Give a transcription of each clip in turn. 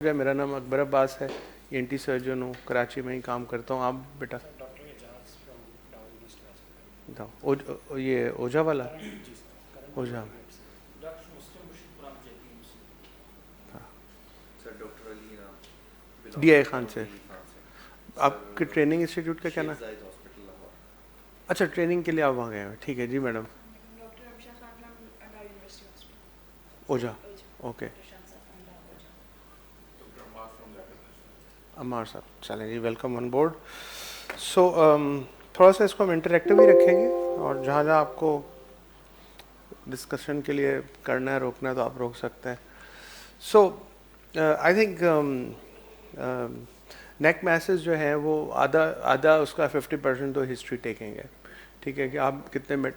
मेरा नाम अकबर अब्बास है, ईएनटी सर्जन हूँ, कराची में ही काम करता हूँ। आप बेटा? Doctor Ejaz from Dow university hospital. ये ओझा वाला? करंट जी सर, करंट ओझा। डॉक्टर मुस्लिम मुर्शिद कुरान जेपीएमसी। हाँ, sir doctor Ali DI belong Khan से। डी खान से। आपके सर ट्रेनिंग इंस्टीट्यूट का क्या शेख नाम? जायद हॉस्पिटल लाहौर। अच्छा, ट्रेनिंग के लिए आप वहाँ गए हैं, ठीक है जी madam. Doctor Amsha Khan from Dow university Hospital. Ojha, okay. Doctor Shamsa from Dow Ojha. Doctor Ammar from Zakir. Ammar साहब, चलें जी, वेलकम ऑन बोर्ड। सो थोड़ा सा इसको हम इंटरेक्टिव ही रखेंगे, और जहाँ जहाँ आपको डिस्कशन के लिए करना है, रोकना है, तो आप रोक सकते हैं। So I think neck message जो है वो आधा आधा उसका 50% तो हिस्ट्री टेकिंग है, ठीक है? कि आप कितने मिनट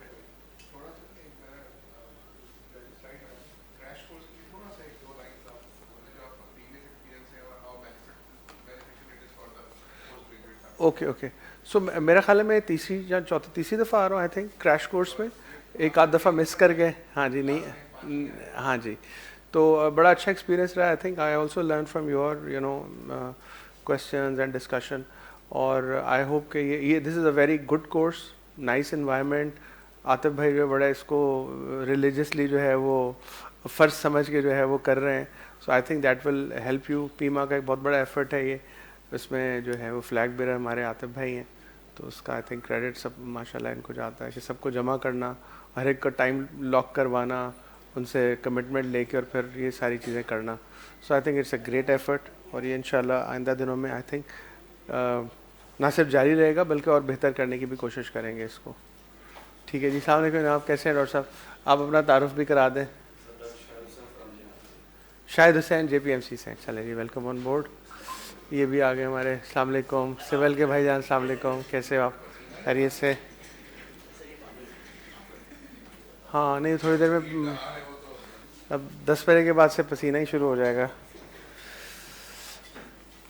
ओके ओके। सो मेरा ख्याल है मैं तीसरी या चौथी तीसरी दफ़ा आ रहा हूँ आई थिंक क्रैश कोर्स में। एक आध दफ़ा मिस कर गए, हाँ जी, नहीं हाँ जी। तो बड़ा अच्छा एक्सपीरियंस रहा। I think I also learn from your questions and discussion. और आई होप कि ये this is a very good course, nice environment. Atif भाई जो बड़ा इसको रिलीजियसली जो है वो फ़र्ज समझ के जो है वो कर रहे हैं। So I think that will help you. पीमा का एक बहुत बड़ा एफर्ट है ये, इसमें जो है वो फ्लैग बेरर हमारे आतिफ भाई हैं, तो उसका आई थिंक क्रेडिट सब माशाल्लाह इनको जाता है कि सबको जमा करना, हर एक का टाइम लॉक करवाना, उनसे कमिटमेंट लेके और फिर ये सारी चीज़ें करना। So I think it's a great effort, और ये इंशाल्लाह आइंदा दिनों में आई थिंक ना सिर्फ जारी रहेगा बल्कि और बेहतर करने की भी कोशिश करेंगे इसको। ठीक है जी, अस्सलाम वालेकुम। आप कैसे हैं डॉक्टर साहब? आप अपना तारुफ भी करा दें। शाहिद हुसैन JPMC से। चले जी, वेलकम ऑन बोर्ड। ये भी आ गए हमारे। अस्सलाम वालेकुम सिविल के भाईजान, अस्सलाम वालेकुम, कैसे हो आप? खैरियत से? हाँ, नहीं थोड़ी देर में, अब 10 बजे के बाद से पसीना ही शुरू हो जाएगा।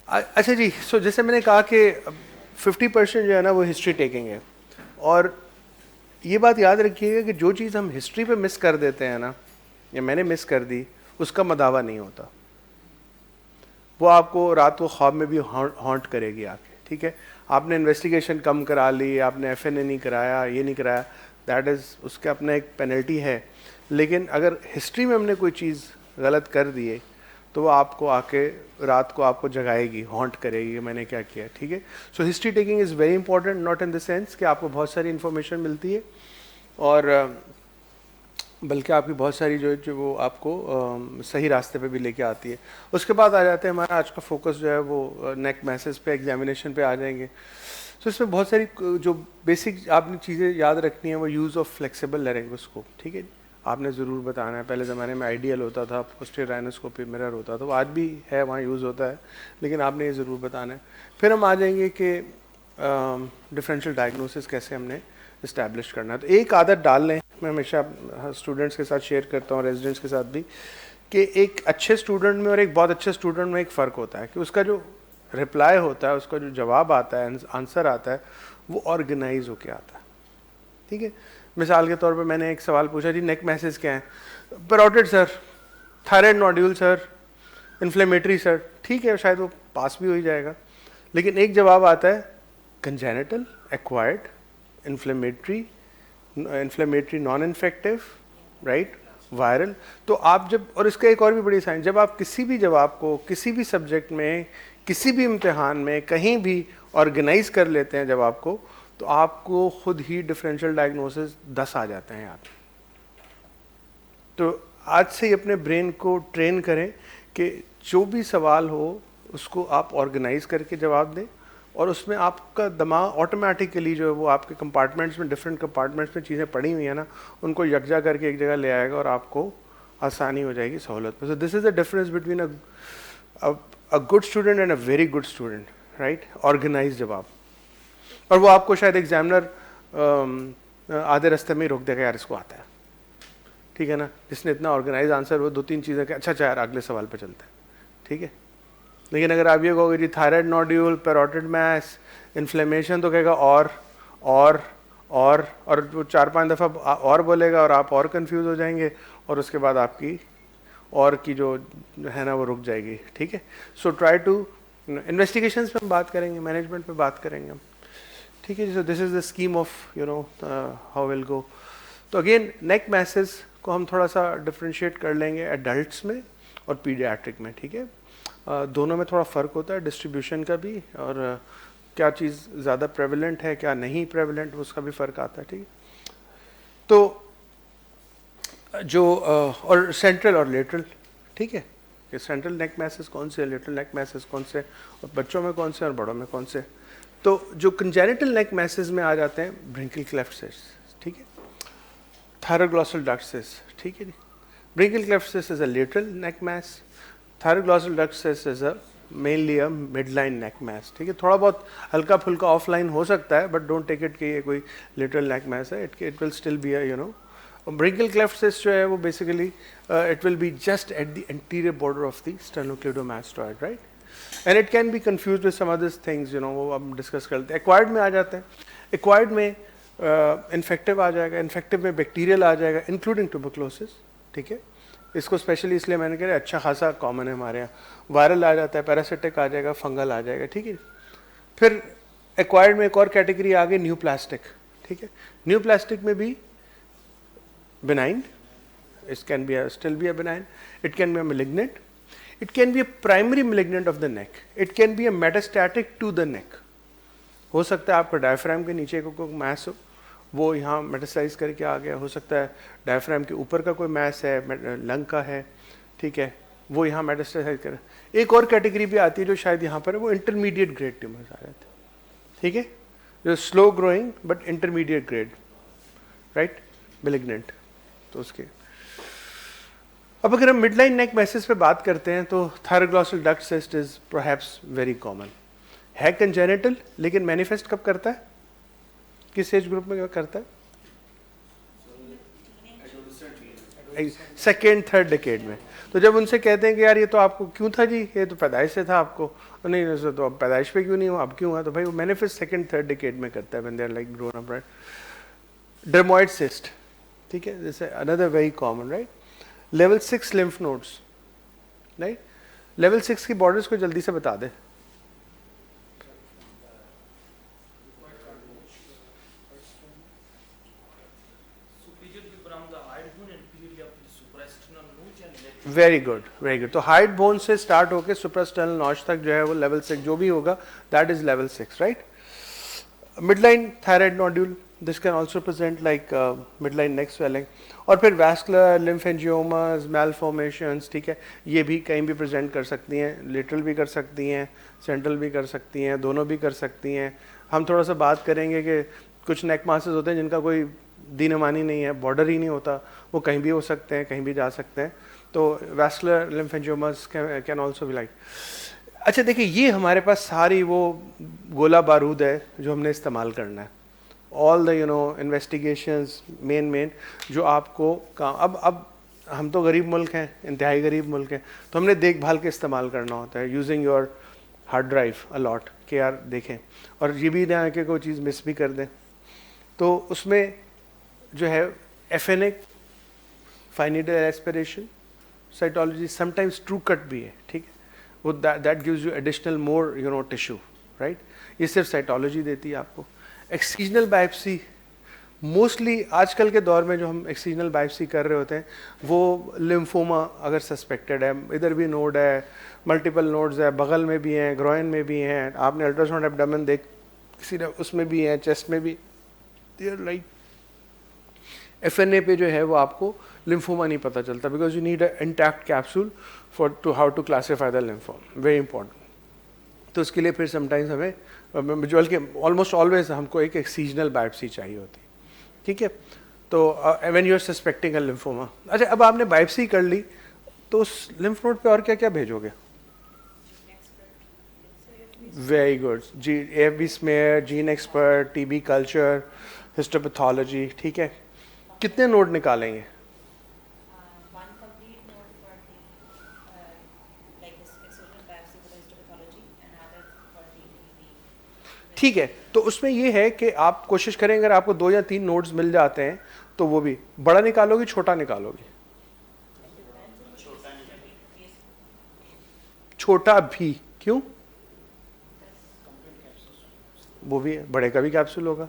अच्छा जी, सो जैसे मैंने कहा कि 50% जो है ना वो हिस्ट्री टेकिंग है, और ये बात याद रखिएगा कि जो चीज़ हम हिस्ट्री पे मिस कर देते हैं ना, या मैंने मिस कर दी, उसका मदावा नहीं होता। वो आपको रात को ख्वाब में भी हॉन्ट करेगी आके, ठीक है? आपने इन्वेस्टिगेशन कम करा ली, आपने FNA नहीं कराया, ये नहीं कराया, दैट इज़ उसके अपना एक पेनल्टी है। लेकिन अगर हिस्ट्री में हमने कोई चीज़ गलत कर दी है तो वो आपको आके रात को आपको जगाएगी, हॉन्ट करेगी, मैंने क्या किया, ठीक है? So history taking is very important, not in the sense कि आपको बहुत सारी इन्फॉर्मेशन मिलती है, और बल्कि आपकी बहुत सारी जो वो आपको सही रास्ते पे भी लेके आती है। उसके बाद आ जाते हैं, हमारा आज का फोकस जो है वो नेक मैसेज पे, एग्जामिनेशन पे आ जाएंगे। तो इसमें बहुत सारी जो बेसिक आपने चीज़ें याद रखनी है वो यूज़ ऑफ फ्लेक्सिबल लेरिंगोस्कोप, ठीक है? आपने ज़रूर बताना है। पहले ज़माने में आइडियल होता था, पोस्टीरियर राइनोस्कोपी मिरर होता था, वो आज भी है, वहाँ यूज़ होता है, लेकिन आपने ये ज़रूर बताना है। फिर हम आ जाएंगे कि डिफरेंशियल डायग्नोसिस कैसे हमने इस्टेब्लिश करना है। तो एक आदत डाल लें, मैं हमेशा स्टूडेंट्स के साथ शेयर करता हूँ, रेजिडेंट्स के साथ भी, कि एक अच्छे स्टूडेंट में और एक बहुत अच्छे स्टूडेंट में एक फ़र्क होता है कि उसका जो रिप्लाई होता है, उसका जो जवाब आता है, आंसर आता है, वो ऑर्गेनाइज होके आता है, ठीक है? मिसाल के तौर पे मैंने एक सवाल पूछा जी, नेक मैसेज क्या है? Parotid sir, thyroid nodule sir, inflammatory sir, ठीक है, शायद वो पास भी हो ही जाएगा। लेकिन एक जवाब आता है congenital, acquired, inflammatory non infective, right, viral. तो आप जब, और इसका एक और भी बड़ी साइन, जब आप किसी भी जवाब को किसी भी सब्जेक्ट में, किसी भी इम्तिहान में, कहीं भी ऑर्गेनाइज कर लेते हैं जवाब को, तो आपको खुद ही डिफरेंशियल डायग्नोसिस 10 आ जाते हैं याद। तो आज से ही अपने ब्रेन को ट्रेन करें कि जो भी सवाल हो उसको आप ऑर्गेनाइज करके जवाब दें, और उसमें आपका दिमाग ऑटोमेटिकली जो है वो आपके कंपार्टमेंट्स में, डिफरेंट कंपार्टमेंट्स में चीज़ें पड़ी हुई हैं ना, उनको यकजा करके एक जगह ले आएगा और आपको आसानी हो जाएगी, सहूलत में। So this is the difference between a good student and a very good student, right? Organize जवाब। और वो आपको शायद एग्जामिनर आधे रास्ते में ही रोक देगा, यार इसको आता है, ठीक है ना? जिसने इतना ऑर्गेनाइज आंसर, वो 2-3 चीज़ें अच्छा अच्छा यार अगले सवाल पे चलते हैं, ठीक है? लेकिन अगर आप ये कहोगे जी thyroid nodule, parotid mass, inflammation, तो कहेगा और वो 4-5 दफ़ा और बोलेगा और आप और कंफ्यूज हो जाएंगे, और उसके बाद आपकी और की जो है ना वो रुक जाएगी, ठीक है। सो ट्राई टू, इन्वेस्टिगेशंस पे हम बात करेंगे, मैनेजमेंट पे बात करेंगे हम, ठीक है। So this is the scheme of how will go. तो अगेन नेक मैसेज को हम थोड़ा सा डिफ्रेंशिएट कर लेंगे एडल्ट्स में और पीडियाट्रिक में, ठीक है। दोनों में थोड़ा फ़र्क होता है डिस्ट्रीब्यूशन का भी, और क्या चीज़ ज़्यादा प्रेवलेंट है क्या नहीं प्रेवलेंट, उसका भी फ़र्क आता है, ठीक है। तो जो और सेंट्रल और लेटरल, ठीक है, कि सेंट्रल नेक मैसेज कौन से, लेटरल नेक मैसेज कौन से, और बच्चों में कौन से और बड़ों में कौन से। तो जो कंजेनिटल नेक मैसेज में आ जाते हैं ब्रिंकल क्लेफ्ट सिस्ट, ठीक है, थायरोग्लॉसल डक्ट सिस्ट, ठीक है। Branchial cleft cyst is a lateral neck mass, thyroglossal duct cyst is a mainly a midline neck mass, ठीक है। थोड़ा बहुत हल्का फुल्का ऑफलाइन हो सकता है, बट डोंट टेक इट कि ये कोई लिटरल नेक मैस है, it will still be a branchial cleft cyst जो है वो basically it will be just at the anterior border of the sternocleidomastoid, right, and it can be confused with some other things, वो हम discuss करते हैं। Acquired में आ जाते हैं, एक्वायर्ड में इन्फेक्टिव आ जाएगा, इन्फेक्टिव में बैक्टीरियल आ जाएगा इंक्लूडिंग ट्यूबरक्लोसिस, ठीक है। इसको स्पेशली इसलिए मैंने कहा अच्छा खासा कॉमन है हमारे यहाँ। वायरल आ जाता है, पैरासिटिक आ जाएगा, फंगल आ जाएगा, ठीक है। फिर एक्वायर्ड में एक और कैटेगरी आ गई न्यू प्लास्टिक, ठीक है। न्यू प्लास्टिक में भी benign, it can be still be a benign, it can be a malignant, it can be a primary malignant of the neck, it can be a metastatic to the neck। हो सकता है आपका diaphragm के नीचे को कोई mess हो, वो यहाँ मेटास्टाइज करके आ गया, हो सकता है डायफ्राम के ऊपर का कोई मैस है, लंग का है, ठीक है, वो यहाँ मेटास्टाइज कर। एक और कैटेगरी भी आती है जो शायद यहाँ पर है, वो इंटरमीडिएट ग्रेड ट्यूमर्स आ जाते हैं, ठीक है, जो slow growing but intermediate grade, right, malignant. तो उसके अब अगर हम मिडलाइन नेक मैसेज पे बात करते हैं तो thyroglossal duct cyst is perhaps very common, है कंजेनिटल, लेकिन मैनिफेस्ट कब करता है, किस एज ग्रुप में करता है, सेकेंड थर्ड डिकेड में। तो जब उनसे कहते हैं कि यार ये तो आपको क्यों था जी, ये तो पैदाइश से था आपको, नहीं तो अब पैदाइश पे क्यों नहीं हुआ, अब क्यों हुआ, तो भाई वो मैनिफेस्ट सेकेंड थर्ड डिकेड में करता है, when they are like grown up, right. Dermoid cyst, ठीक है, जैसे another very common, right. Level 6 lymph nodes, right, level 6 की बॉर्डर्स को जल्दी से बता दे। Very good, very good. तो हाइट बोन से स्टार्ट होकर सुप्रास्टर्नल नॉच तक जो है वो लेवल 6 जो भी होगा, that is level 6, right. Midline thyroid nodule, this can also present like midline neck swelling, और फिर वैस्कुलर लिम्फेंजियोमास, मैलफॉर्मेशंस, ठीक है, ये भी कहीं भी प्रेजेंट कर सकती हैं, लेटरल भी कर सकती हैं, सेंट्रल भी कर सकती हैं, दोनों भी कर सकती हैं। हम थोड़ा सा बात करेंगे कि कुछ नेक मासेस होते हैं जिनका कोई दीनमानी नहीं है, बॉर्डर ही नहीं होता, वो कहीं भी हो सकते हैं, कहीं भी जा सकते हैं। तो vascular lymphangiomas can also be like. अच्छा देखिए, ये हमारे पास सारी वो गोला बारूद है जो हमने इस्तेमाल करना है, ऑल द इन्वेस्टिगेशंस मेन जो आपको काम। अब हम तो गरीब मुल्क हैं, इंतहाई गरीब मुल्क हैं, तो हमने देखभाल के इस्तेमाल करना होता है, using your hard drive a lot कि यार देखें, और ये भी ना कि कोई चीज़ मिस भी कर दें। तो उसमें जो है FNAC, fine needle aspiration, cytology, sometimes true cut भी है, ठीक है, वो that gives you additional more tissue, right. ये सिर्फ साइटोलॉजी देती है आपको। एक्ससीजनल बायोप्सी, मोस्टली आजकल के दौर में जो हम एक्ससीजनल बायोप्सी कर रहे होते हैं वो लिम्फोमा अगर सस्पेक्टेड है, इधर भी नोड है, मल्टीपल नोड्स है, बगल में भी हैं, ग्रोइन में भी हैं, आपने अल्ट्रासाउंड एब्डोमेन देख किसी ने उसमें भी हैं, चेस्ट में भी, राइट। एफएनए पे जो है वो आपको लिम्फोमा नहीं पता चलता, because you need a intact capsule for to how to classify the lymphoma, very important. तो उसके लिए फिर समटाइम्स हमें विजुअल के ऑलमोस्ट ऑलवेज हमको एक एक्ससीजनल बायोप्सी चाहिए होती है, ठीक है। तो when you are suspecting a lymphoma, अच्छा अब आपने बायोप्सी कर ली तो उस लिम्फ नोड पे और क्या क्या भेजोगे? वेरी गुड जी, AFB smear, gene expert, TB culture, histopathology, ठीक है। कितने नोड निकालेंगे? ठीक है, तो उसमें ये है कि आप कोशिश करें अगर आपको 2 या 3 नोड्स मिल जाते हैं तो वो भी बड़ा निकालोगे छोटा निकालोगे? छोटा भी, क्यों? कंप्लीट कैप्सूल वो भी है, बड़े का भी कैप्सूल होगा।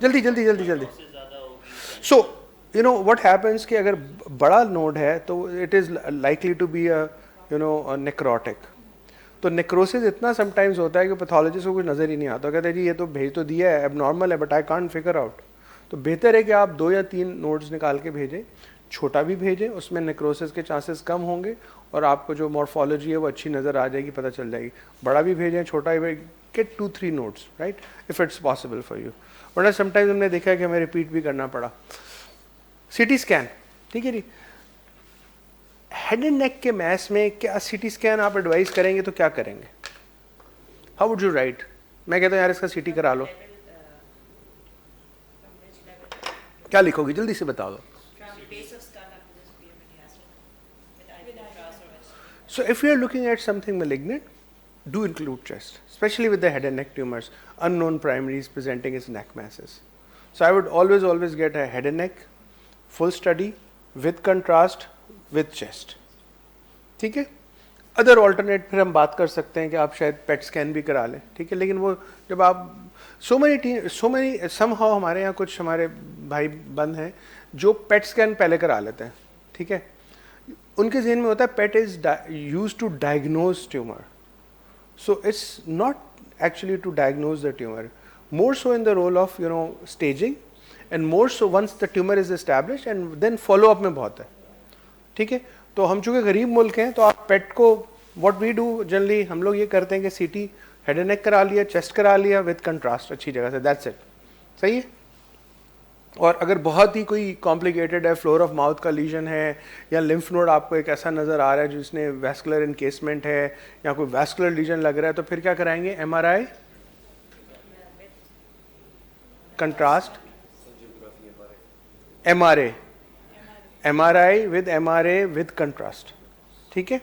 जल्दी जल्दी जल्दी जल्दी। से ज़्यादा होगी। So you know what happens कि अगर बड़ा नोड है तो it is likely to be a you know necrotic. तो नेक्रोसिस इतना समटाइम्स होता है कि पैथोलॉजिस्ट को कुछ नज़र ही नहीं आता, कहते हैं जी ये तो भेज तो दिया है, अब नॉर्मल है, but I can't figure out. तो बेहतर है कि आप 2 या 3 नोड्स निकाल के भेजें, छोटा भी भेजें, उसमें नेक्रोसिस के चांसेस कम होंगे और आपको जो मॉर्फोलॉजी है वो अच्छी नज़र आ जाएगी, पता चल जाएगी। बड़ा भी भेजें, छोटा भी भेजें, get 2-3 nodes, right, if it's possible for you. वरना समटाइम्स हमने देखा है कि हमें रिपीट भी करना पड़ा। सीटी स्कैन, ठीक है जी। हेड एंड नेक के मैस में क्या सीटी स्कैन आप एडवाइस करेंगे तो क्या करेंगे? How would you right? मैं कहता हूँ यार इसका सीटी करा लो, क्या लिखोगे? जल्दी से बता दो। From base of skull up to this pyramid has with either cross or S. So if you are looking at something malignant, do include chest, especially with the head and neck tumors, unknown primaries presenting as neck masses. So I would always get a head and neck, full study, with contrast, with chest. ठीक है? Other alternate फिर हम बात कर सकते हैं कि आप शायद पेट स्कैन भी करा लें, ठीक है? लेकिन वो जब आप सो मैनी समहाउ हमारे यहाँ कुछ हमारे भाई बंद हैं जो पेट स्कैन पहले करा लेते हैं, ठीक है? उनके जहन में होता है PET is use to diagnose tumour, so it's not actually to diagnose the tumour, more so in the role of you know staging and more so once the tumor is established and then follow up में बहुत है, ठीक है? तो हम चूँकि गरीब मुल्क हैं तो आप पेट को व्हाट वी डू जनरली हम लोग ये करते हैं कि सीटी हेड एंड नेक करा लिया, चेस्ट करा लिया विद कंट्रास्ट अच्छी जगह से, दैट्स इट, सही है? और अगर बहुत ही कोई कॉम्प्लिकेटेड है, फ्लोर ऑफ माउथ का लीजन है या लिम्फ नोड आपको एक ऐसा नज़र आ रहा है जिसने वैस्कुलर इनकेसमेंट है या कोई वैस्कुलर लीजन लग रहा है, तो फिर क्या कराएंगे? MRI, contrast, MRI with contrast, ठीक है?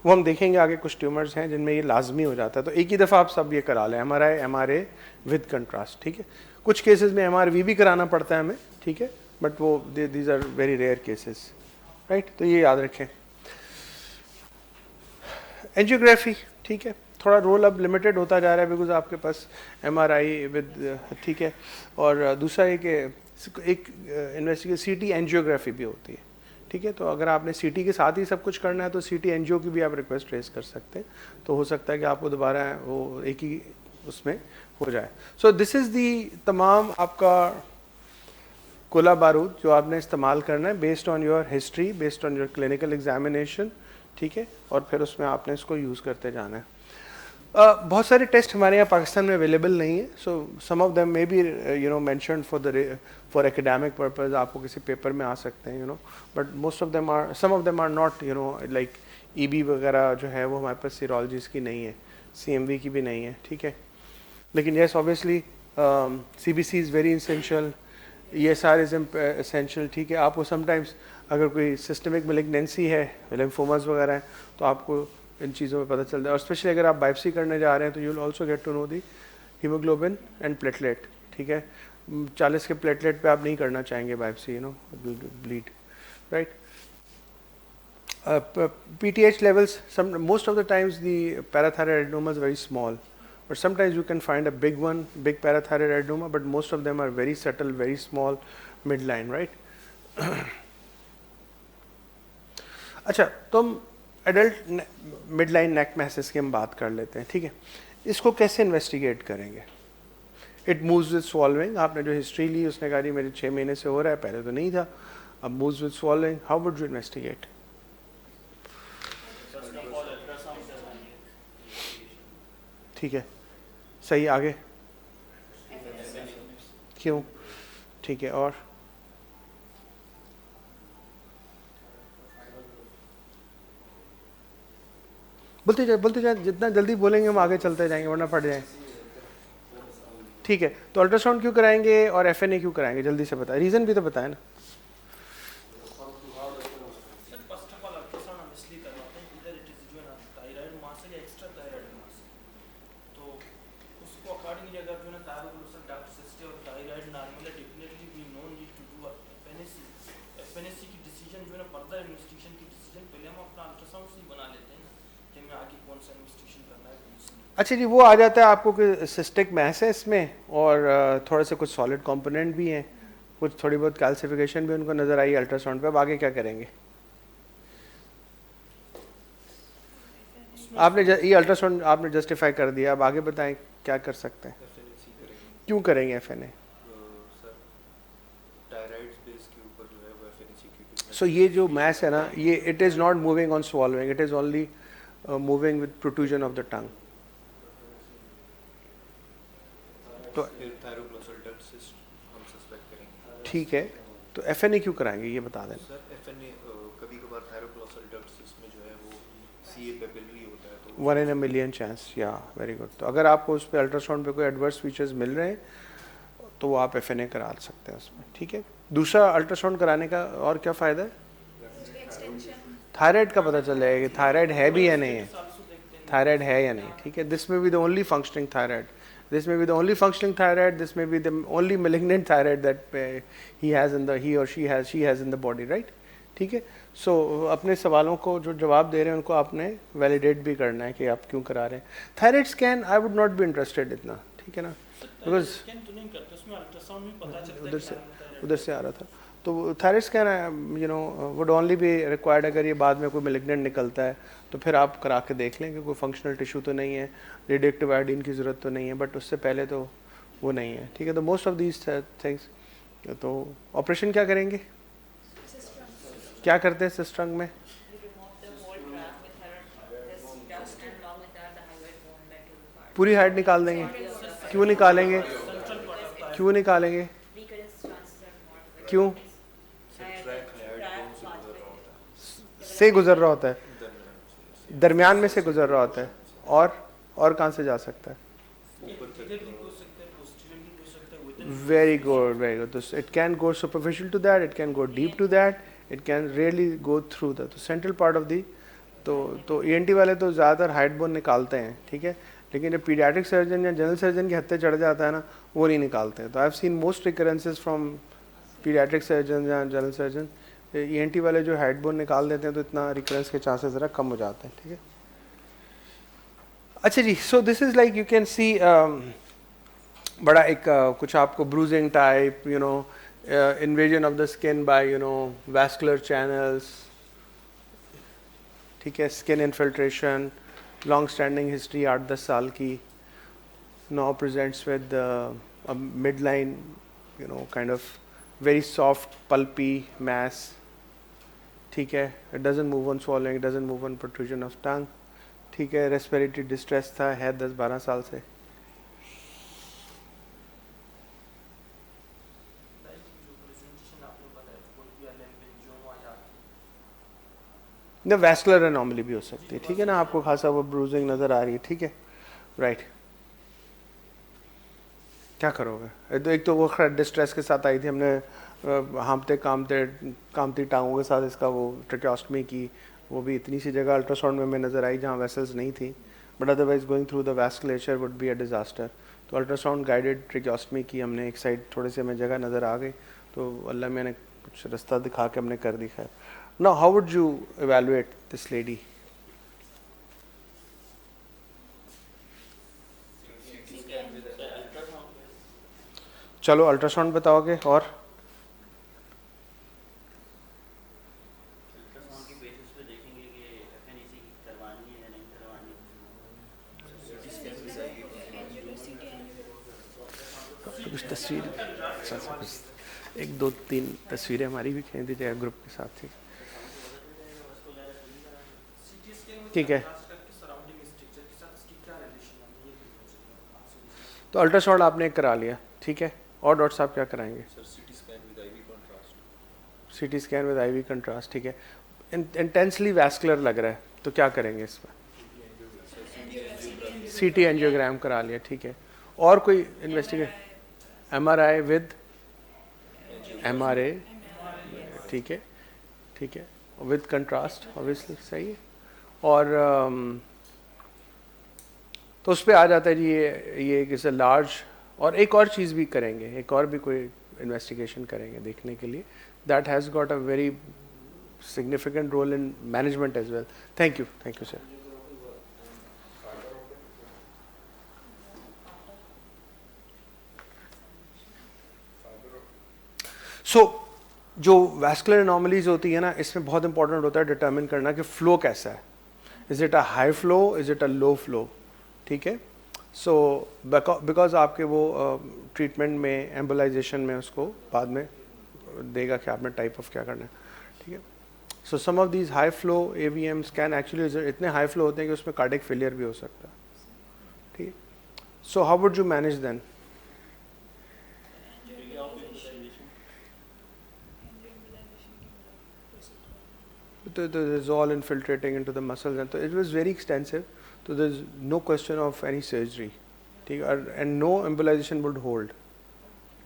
वो हम देखेंगे आगे कुछ ट्यूमर्स हैं जिनमें ये लाजमी हो जाता है, तो एक ही दफ़ा आप सब ये करा लें, MRI विद कंट्रास्ट, ठीक है? कुछ केसेस में MRV भी कराना पड़ता है हमें, ठीक है? बट वो these are very rare cases, right? तो ये याद रखें। एंजियोग्राफी, ठीक है, थोड़ा रोल अब लिमिटेड होता जा रहा है बिकॉज आपके पास MRI विद, ठीक है? और दूसरा ये कि एक इन्वेस्टिगेट सीटी एंजियोग्राफी भी होती है, ठीक है? तो अगर आपने सीटी के साथ ही सब कुछ करना है तो सीटी एंजियो की भी आप रिक्वेस्ट रेज कर सकते हैं, तो हो सकता है कि आपको दोबारा वो एक ही उसमें हो जाए। सो दिस इज़ दी तमाम आपका गोला बारूद जो आपने इस्तेमाल करना है based on your history, based on your clinical examination, ठीक है? और फिर उसमें आपने इसको यूज़ करते जाना है। बहुत सारे टेस्ट हमारे यहाँ पाकिस्तान में अवेलेबल नहीं है, so some of them may B you know mentioned for academic purpose, आपको किसी पेपर में आ सकते हैं, you know, but most of them are, some of them are not, you know, like EB वगैरह जो है वो हमारे पास सीरोलॉजीज की नहीं है, CMV की भी नहीं है, ठीक है? लेकिन yes obviously CBC is very essential, ESR is essential, ठीक है? आपको समटाइम्स अगर कोई सिस्टमिक मैलिग्नेंसी है, लिम्फोमास वगैरह है, तो आपको इन चीज़ों में पता चलता है, और स्पेशली अगर आप बायोप्सी करने जा रहे हैं तो you will also get to know the haemoglobin and platelet, ठीक है? 40 के प्लेटलेट पे आप नहीं करना चाहेंगे biopsy, you know, bleed, right? PTH levels, most of the times the parathyroid adenoma is very small, but sometimes you can find a big one, big parathyroid adenoma, but most of them are very subtle, very small, midline, right? अच्छा, तो हम adult midline नेक message की हम बात कर लेते हैं, ठीक है? इसको कैसे इन्वेस्टिगेट करेंगे? इट मूव्स विद स्वॉल्विंग, आपने जो हिस्ट्री ली उसने कहा जी मेरे 6 महीने से हो रहा है, पहले तो नहीं था, अब moves with swallowing, how would you investigate? First of all ultrasound करवाएंगे, ठीक है, सही, आगे क्यों? ठीक है, और बोलते जाए, जितना जल्दी बोलेंगे हम आगे चलते जाएंगे वरना फट जाए, ठीक है? तो अल्ट्रासाउंड क्यों कराएंगे और FNA क्यों कराएंगे? जल्दी से बताएं, रीज़न भी तो बताएं ना। Sir first of all ultrasound हम इसलिए करवाते हैं इधर इट इज जो है ना थायराइड मास है या एक्स्ट्रा थायराइड मास है, तो उसको अकॉर्डिंगली अगर जो है ना थायरोग्लोसल डक्ट सिस्टम और थायराइड नॉर्मल है, definitely we no need to do FNAC की डिसीजन जो है ना फर्दर इन्वेस्टिगेशन की डिसीजन पहले हम अपना अल्ट्रासाउंड से ही बना लेते हैं ना, कि मैं आगे कौन सा इन्वेस्टिगेशन करना है कौन सा नहीं। अच्छा जी, वो आ जाता है आपको कि सिस्टिक मैस है इसमें और थोड़े से कुछ सॉलिड कंपोनेंट भी हैं, कुछ थोड़ी बहुत कैल्सिफिकेशन भी उनको नज़र आई अल्ट्रासाउंड पे। अब आगे क्या करेंगे? आपने ये अल्ट्रासाउंड आपने जस्टिफाई कर दिया, अब आगे बताएं क्या कर सकते हैं, FNAC करेंगे क्यों करेंगे FNA? सर टायराइड्स बेस के ऊपर जो है वो FNAC की सो ये जो मैस है ना, ये it is not moving on swallowing, it is only moving with protrusion of the tongue. तो फिर थायरोग्लोसल डक्ट सिस्ट हम सस्पेक्ट करेंगे। ठीक है, तो FNA क्यों कराएंगे ये बता दें। सर FNA कभी कभार थायरोग्लोसल डक्ट सिस्ट में जो है वो CA पेपिलरी होता है तो 1 in a million चांस, या वेरी गुड। तो अगर आपको उस पर अल्ट्रासाउंड पे कोई एडवर्स फीचर्स मिल रहे हैं तो वो आप FNA करा सकते हैं उसमें, ठीक है। दूसरा अल्ट्रासाउंड कराने का और क्या फ़ायदा है? एक्सटेंशन। थायराइड का पता चल जाएगा कि थायराइड है भी या नहीं है, थायराइड है या नहीं, ठीक है। This may be the only functioning thyroid, this may be the only functioning thyroid, this may be the only malignant thyroid that he or she has in the body, right? ठीक है। सो अपने सवालों को जो जवाब दे रहे हैं उनको आपने वैलिडेट भी करना है कि आप क्यों करा रहे हैं। Thyroid scan I would not be interested इतना, ठीक है ना, बिकॉज स्कैन तो नहीं करते, उसमें अल्ट्रासाउंड में पता चलता है उधर से आ रहा था। तो thyroid scan would only be required अगर ये बाद में कोई malignant निकलता है तो फिर आप करा के देख लें कि कोई फंक्शनल टिश्यू तो नहीं है, रेडियोएक्टिव आयोडीन की ज़रूरत तो नहीं है, बट उससे पहले तो वो नहीं है, ठीक है। तो मोस्ट ऑफ दीज थिंग्स, तो ऑपरेशन क्या करेंगे, क्या करते हैं सिस्टम में? We remove the whole trap with this dust and along with that the hyoid bone metal part. पूरी हाइट निकाल देंगे? क्यों निकालेंगे, क्यों निकालेंगे, Recurrence chances are more. क्यों? ट्रैक हायराइड बोन से गुजर रहा होता है, से गुजर रहा होता है, दरमियान दरमियान में से गुजर रहा होता है, और कहाँ से जा सकता है? Very good, very good. तो it can go superficial to that, it can go deep to that, it can really go through the central part of the. तो ENT वाले तो ज़्यादातर हाइट बोन निकालते हैं, ठीक है, लेकिन जब पीडियाट्रिक सर्जन या जनरल सर्जन के हत्थे चढ़ जाता है ना, वो नहीं निकालते हैं। तो I have seen most recurrences from paediatric surgeon या जनरल सर्जन, ENT वाले जो हाइट बोन निकाल देते हैं तो इतना रिकरेंस के चांसेस ज़रा कम हो जाते हैं, ठीक है। अच्छा जी, so this is like you can see बड़ा एक कुछ आपको bruising type, invasion of the skin by vascular channels, ठीक है, skin infiltration, long standing history 8-10 साल की, now presents with midline kind of very soft pulpy mass, ठीक है, it doesn't move on swallowing, it doesn't move on protrusion of tongue, ठीक है, respiratory distress था, है 10-12 साल से। न वैस्कुलर एनोमली भी हो सकती है, ठीक है ना, आपको खासा वो ब्रूजिंग नज़र आ रही है, ठीक है, राइट। क्या करोगे? एक तो वो डिस्ट्रेस के साथ आई थी, हमने हाँपते कामती टांगों के साथ इसका वो ट्रेकियोस्टमी की, वो भी इतनी सी जगह अल्ट्रासाउंड में नज़र आई जहाँ वेसल्स नहीं थी, but otherwise going through the vasculature would be a disaster. तो अल्ट्रासाउंड गाइडेड ट्रेकियोस्टमी की हमने, एक साइड थोड़ी सी हमें जगह नज़र आ गई, तो अल्लाह मैंने कुछ रास्ता दिखा के हमने कर दिखाया। Now, how would you evaluate this lady? चलो अल्ट्रासाउंड बताओगे, और अल्ट्रासाउंड की बेसिस पे देखेंगे कि FNAC करवानी है या नहीं करवानी। कुछ तस्वीर, एक दो तीन तस्वीरें हमारी भी खींच दीजिएगा ग्रुप के साथ, ठीक, ठीक है। तो अल्ट्रासाउंड आपने करा लिया, ठीक है, और डॉक्टर साहब क्या कराएंगे? Sir CT scan with IV contrast, CT scan with IV contrast, ठीक है। इंटेंसली वैस्कुलर लग रहा है तो क्या करेंगे इसमें? CT एंजियोग्राम करा लिया, ठीक है, और कोई इन्वेस्टिगेशन? MRI विद MRA, ठीक है, ठीक है, विद कंट्रास्ट ऑब्वियसली, सही है। और तो उस पर आ जाता है जी ये किसी लार्ज, और एक और चीज़ भी करेंगे, एक और भी कोई इन्वेस्टिगेशन करेंगे देखने के लिए, that has got a very significant role in management as well. Thank you sir. So जो वैस्कुलर एनॉमलीज होती है ना, इसमें बहुत इंपॉर्टेंट होता है डिटर्मिन करना कि फ्लो कैसा है. Is it a high flow, is it a low flow. ठीक है. सो बिकॉज आपके वो ट्रीटमेंट में एम्बोलाइजेशन में उसको बाद में देगा कि आपने टाइप ऑफ क्या करना है. ठीक है. So some of these high flow AVMs can actually, इतने हाई फ्लो होते हैं कि उसमें कार्डियक फेलियर भी हो सकता है. ठीक है. So how would you manage then? There's all infiltrating into the muscles, and so it was very extensive. So there's no question of any surgery. ठीक है. And no embolization would hold.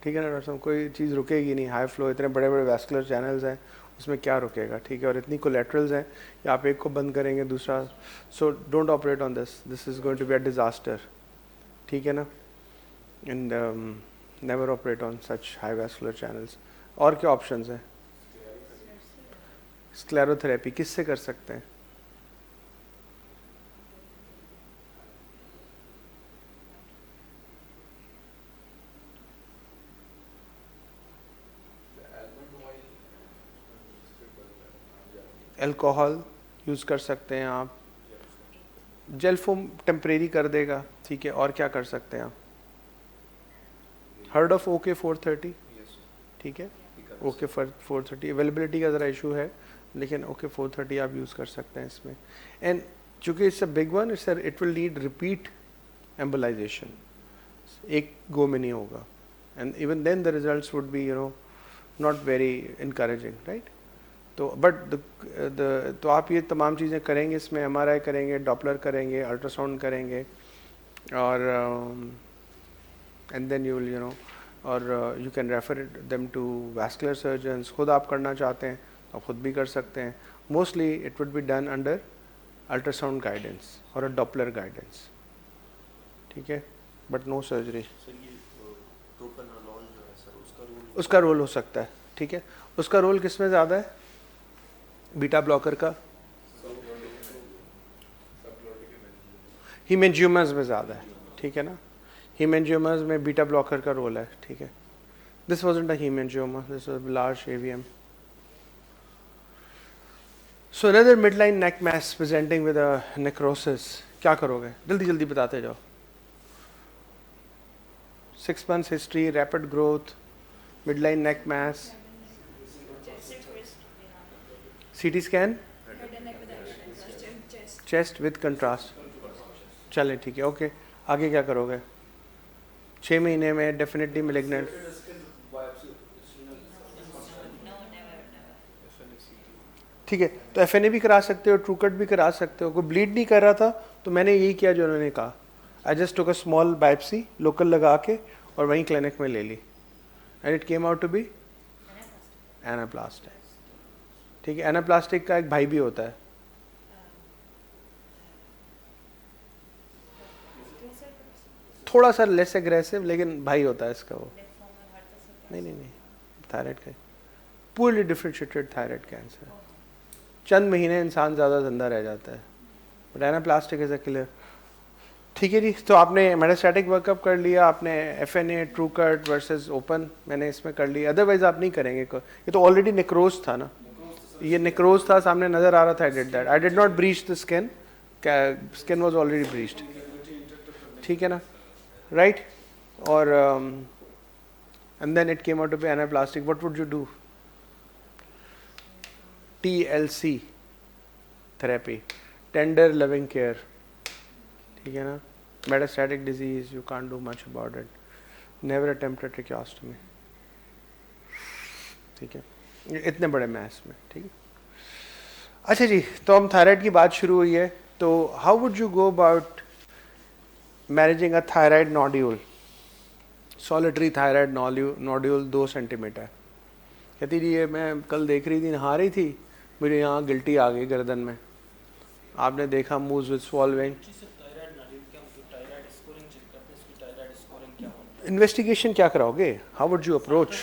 ठीक है ना डॉक्टर साहब, कोई चीज़ रुकेगी नहीं. High flow, इतने बड़े बड़े वैस्कुलर चैनल्स हैं, उसमें क्या रुकेगा. ठीक है. और इतनी कोलेट्रल्स हैं कि आप एक को बंद करेंगे दूसरा. So don't operate on this. This is going to be a disaster. ठीक है ना. And never operate on such high vascular channels. और क्या ऑप्शंस हैं? स्क्लेरोथेरेपी किससे कर सकते हैं? अल्कोहल यूज़ कर सकते हैं आप. जेल फोम टेम्परेरी कर देगा. ठीक है. और क्या कर सकते हैं आप? Heard of OK430? ठीक है. OK430 अवेलेबिलिटी का ज़रा इशू है, लेकिन OK430 आप यूज़ कर सकते हैं इसमें. एंड चूँकि it's a big one, it will need repeat embolisation. एक गो में नहीं होगा. And even then the results would be not very encouraging, right. तो बट तो आप ये तमाम चीज़ें करेंगे इसमें. MRI करेंगे, डॉपलर करेंगे, अल्ट्रासाउंड करेंगे, और एंड देन यू विल और you can refer them to vascular surgeons. खुद आप करना चाहते हैं तो आप खुद भी कर सकते हैं. Mostly it would be done under ultrasound guidance और अ डॉपलर गाइडेंस. ठीक है. But no surgery. सर ये प्रोप्रानोलोल जो है सर, उसका रोल हो सकता है. ठीक है. उसका रोल किस में ज़्यादा है? बीटा ब्लॉकर का हीमेंजियोमास में ज़्यादा है. ठीक है ना. हीमेंजियोमास में बीटा ब्लॉकर का रोल है. ठीक है. This wasn't a हीमेंजियोमा, this was large AVM. So another midline neck mass presenting with a necrosis. क्या करोगे? जल्दी जल्दी बताते जाओ. 6 months history, rapid growth, midline neck mass, CT scan, Head and neck with chest. Chest with contrast. चलें. ठीक है. Okay. आगे क्या करोगे? 6 महीने में डेफिनेटली मेलिग्नेंट. ठीक है. तो FNA भी करा सकते हो, ट्रूकट भी करा सकते हो. कोई ब्लीड नहीं कर रहा था तो मैंने यही किया जो उन्होंने कहा. I just took a small biopsy local लगा के और वहीं क्लिनिक में ले ली. And it came out to be anaplastic. ठीक है. एनाप्लास्टिक का एक भाई भी होता है. थोड़ा सा लेस एग्रेसिव, लेकिन भाई होता है इसका वो. नहीं थायराइड का पूरी डिफरेंशिएटेड थायराइड कैंसर. चंद महीने इंसान ज़्यादा जिंदा रह जाता है. But anaplastic is a killer. ठीक है जी. तो आपने मेटास्टैटिक वर्कअप कर लिया, आपने FNA, ट्रूकट वर्सेस ओपन मैंने इसमें कर लिया. अदरवाइज आप नहीं करेंगे. ये तो ऑलरेडी नेक्रोज था ना. ये नेक्रोज था, सामने नजर आ रहा था. I did that. I did not breach the skin. Skin was already breached. ठीक है ना. राइट. और and then it came out to be anaplastic. What would you do? TLC therapy, tender loving care. ठीक है ना. Metastatic disease, you can't do much about it. Never attempt a tracheostomy. ठीक है. इतने बड़े मैस में. ठीक है. अच्छा जी. तो हम थायराइड की बात शुरू हुई है. तो how would you go about managing a thyroid nodule? Solitary thyroid nodule 2 centimetre. कहती रही है मैं कल देख रही थी, नहा रही थी, मेरे यहाँ गिल्टी आ गई गर्दन में. आपने देखा मूव्स विद स्वॉल्विंग. इन्वेस्टिगेशन क्या कराओगे? How would you approach?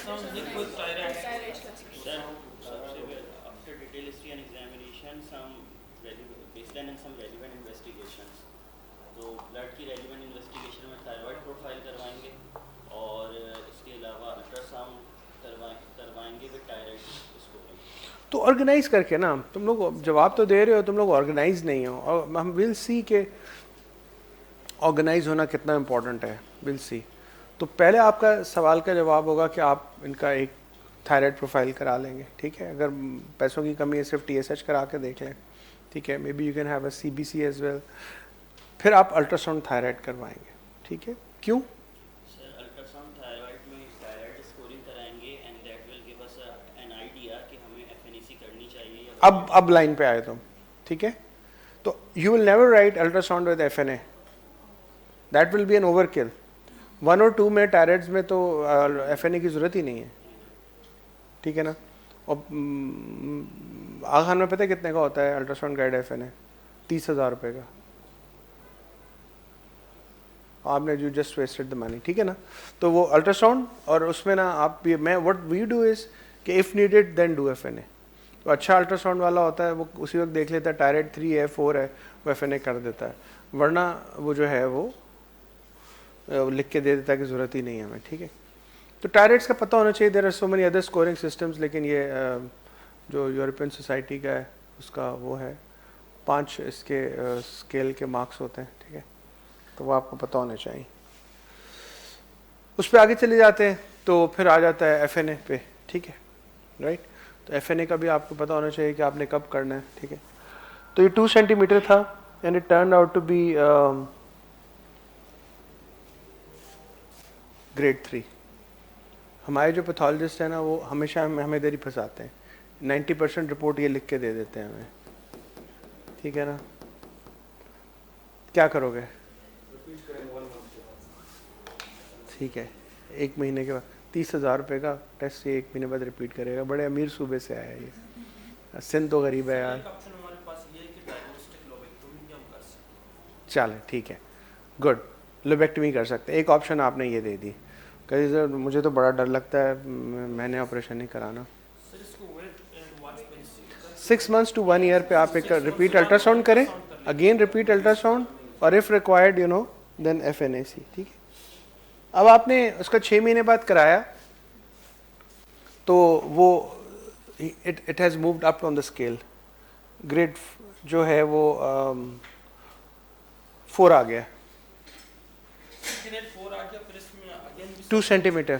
करवाएंगे विद थायराइड स्कोरिंग? तो ऑर्गेनाइज करके ना, तुम लोग जवाब तो दे रहे हो, तुम लोग ऑर्गेनाइज नहीं हो, और हम विल सी के ऑर्गेनाइज होना कितना इम्पोर्टेंट है, विल सी। तो पहले आपका सवाल का जवाब होगा कि आप इनका एक थायराइड प्रोफाइल करा लेंगे, ठीक है। अगर पैसों की कमी है सिर्फ TSH करा के देख लें, ठीक है। May be you can have a CBC as well. फिर आप अल्ट्रासाउंड थायराइड करवाएंगे, ठीक है। क्यों? सर अल्ट्रासाउंड थायराइड में थायराइड स्कोरिंग कराएंगे and that will give us an idea कि हमें FNAC करनी चाहिए या अब लाइन पे आए तुम, ठीक है। तो you will never write ultrasound with FNA, that will be an overkill. 1 और 2 में टायराइड्स में तो FNA की जरूरत ही नहीं है, ठीक है ना। और आखान में पता है कितने का होता है अल्ट्रासाउंड गाइड FNA? 30,000 रुपये का। आपने जो जस्ट वेस्टेड द मनी, ठीक है ना। तो वो अल्ट्रासाउंड, और उसमें ना आप ये मैं व्हाट वी डू इज कि if needed then do FNA। तो अच्छा अल्ट्रासाउंड वाला होता है, वो उसी वक्त देख लेता है टायराइड 3 है 4 है, वो FNA कर देता है। वरना वो जो है वो लिख के दे देता है कि ज़रूरत ही नहीं है हमें, ठीक है। तो टायराइड्स का पता होना चाहिए। There are so many other scoring systems, लेकिन ये जो यूरोपियन सोसाइटी का है उसका वो है 5 इसके स्केल के मार्क्स होते हैं, ठीक है। तो वो आपको पता होने चाहिए। उस पर आगे चले जाते हैं तो फिर आ जाता है FNA पे, ठीक है, राइट। तो FNA का भी आपको पता होना चाहिए कि आपने कब करना है, ठीक है। तो ये 2 सेंटीमीटर था and it turn out to be grade 3। हमारे जो पैथोलॉजिस्ट हैं ना वो हमेशा हमें इधर ही फंसाते हैं। 90% रिपोर्ट ये लिख के दे देते हैं हमें, ठीक है ना। क्या करोगे? ठीक है, 1 महीने के बाद 30,000 रुपये का टेस्ट ये 1 महीने बाद रिपीट करेगा। बड़े अमीर सूबे से आया ये, सिंध तो गरीब है यार। एक ऑप्शन हमारे पास ये है कि डायग्नोस्टिक लोबेक्टोमी भी हम कर सकते हैं। चले ठीक है, गुड, लोबेक्टमी कर सकते हैं। एक ऑप्शन आपने ये दे दी। कहीं सर मुझे तो बड़ा डर लगता है, मैंने ऑपरेशन नहीं कराना। सर इसको वेट एंड वॉच पे 6 months to 1 year पे आप एक रिपीट अल्ट्रासाउंड करें, अगेन रिपीट अल्ट्रासाउंड, और if required you know then FNAC, ठीक है। अब आपने उसका 6 महीने बाद कराया तो वो it has moved up on the scale. Grade जो है वो 4 आ गया, ग्रेड 4 आ गया। फिर इसमें अगेन 2 सेंटीमीटर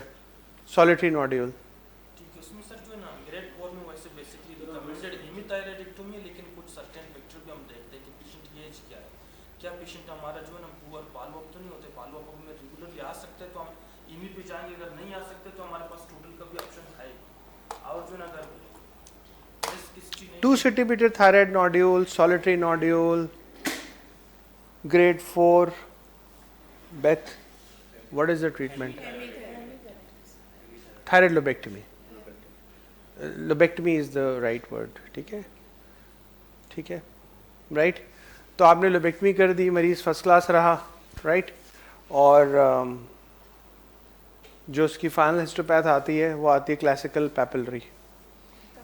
सॉलिटरी नोड्यूल। ठीक है, उसमें सर जो है ना ग्रेड 4 में वैसे बेसिकली रिकमेंडेड हेमीथायराइडेक्टोमी है, लेकिन कुछ सर्टेन फैक्टर भी हम देखते हैं कि पेशेंट की एज क्या है, क्या पेशेंट हमारा जो है ना पुअर फॉलो अप तो नहीं होते, फॉलो अप में रेगुलरली आ सकते हैं तो हम इमी पे जाएंगे, अगर नहीं आ सकते तो हमारे पास टोटल का भी ऑप्शन है। और जो ना अगर रिस्क हिस्ट्री नहीं 2 centimetre thyroid nodule, solitary nodule, grade 4 Beth, what is the treatment? Thyroid lobectomy. Lobectomy is the right word, ठीक है, ठीक है, राइट। तो आपने लोबेक्टमी कर दी, मरीज फर्स्ट क्लास रहा, राइट। और जो उसकी फाइनल हिस्टोपैथ आती है वो आती है क्लासिकल पैपिलरी,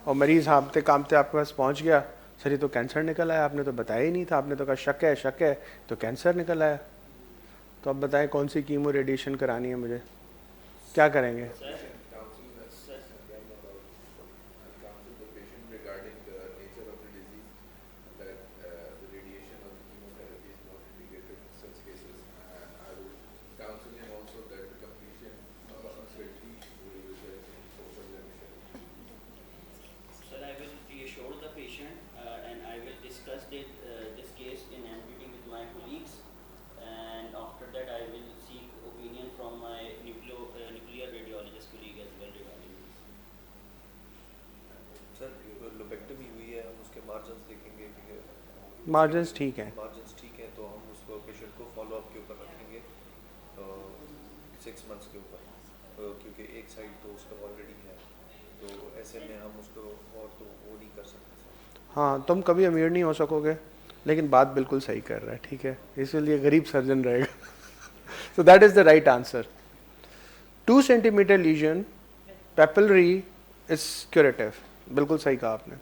और मरीज हाँपते कामते आपके पास पहुंच गया, सर ये तो कैंसर निकल आया, आपने तो बताया ही नहीं था, आपने तो कहा शक है तो कैंसर निकल आया। तो अब बताएं कौन सी कीमो रेडिएशन करानी है मुझे, क्या करेंगे? मार्जिन्स ठीक है, मार्जिन्स ठीक है, तो हम उसको पेशेंट को फॉलो अप के ऊपर रखेंगे 6 months के ऊपर, क्योंकि एक साइड तो उसका ऑलरेडी है, तो ऐसे में हम उसको और तो वो नहीं कर सकते। हाँ तुम कभी अमीर नहीं हो सकोगे, लेकिन बात बिल्कुल सही कर रहा है, ठीक है, इसलिए गरीब सर्जन रहेगा। So that is the right answer. 2 centimetre lesion papillary is curative, बिल्कुल सही कहा आपने,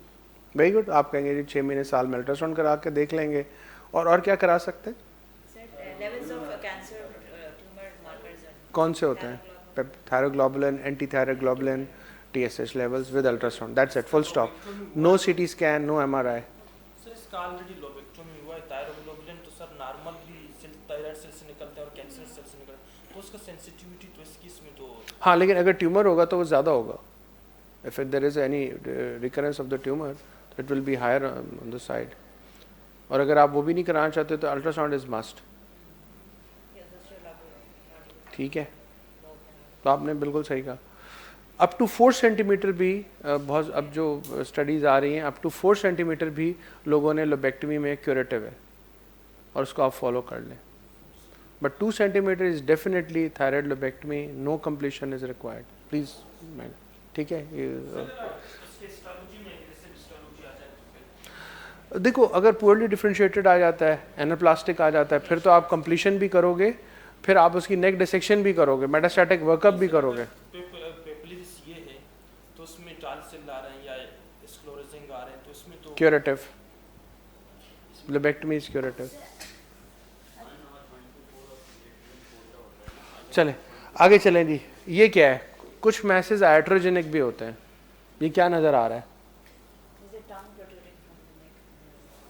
वेरी गुड। आप कहेंगे जी 6 महीने साल में अल्ट्रासाउंड करा के देख लेंगे, और क्या करा सकते हैं? Levels of cancer tumour markers कौन से होते हैं? thyroglobulin, anti-thyroglobulin, TSH levels with ultrasound. That's it, full stop. No CT scan, no MRI. Sir इसका ऑलरेडी लोबेक्टोमी हुआ है, थायरोग्लोबुलिन तो सर नॉर्मल भी सेल थायराइड सेल से निकलता है और कैंसर सेल से निकलता है, तो उसका सेंसिटिविटी तो इसकी इसमें तो हाँ, लेकिन अगर ट्यूमर होगा तो वो ज़्यादा होगा. If there is any recurrence of the tumor, it will be higher on the side. और अगर आप वो भी नहीं कराना चाहते तो अल्ट्रासाउंड इज मस्ट. ठीक है, तो आपने बिल्कुल सही कहा. अप टू 4 सेंटीमीटर भी बहुत, अब जो स्टडीज़ आ रही हैं, अप टू 4 सेंटीमीटर भी लोगों ने लोबेक्टमी में क्यूरेटिव है और उसको आप फॉलो कर लें. But 2 centimetre is definitely thyroid lobectomy, no completion is required. Please ma'am, ठीक है. देखो, अगर पुअरली डिफरेंशिएटेड आ जाता है, एनाप्लास्टिक आ जाता है, फिर तो आप कंप्लीशन भी करोगे, फिर आप उसकी नेक डिसेक्शन भी करोगे, मेटास्टैटिक वर्कअप भी करोगे. पेपिलिस ये है तो उसमें टाल सेल आ रहे हैं या स्क्लेरोजिंग आ रहे हैं, तो इसमें तो क्यूरेटिव लोबेक्टमी इज क्यूरेटिव. चलें आगे चलें जी. ये क्या है? कुछ मैसेज आइट्रोजेनिक भी होते हैं. ये क्या नज़र आ रहा है?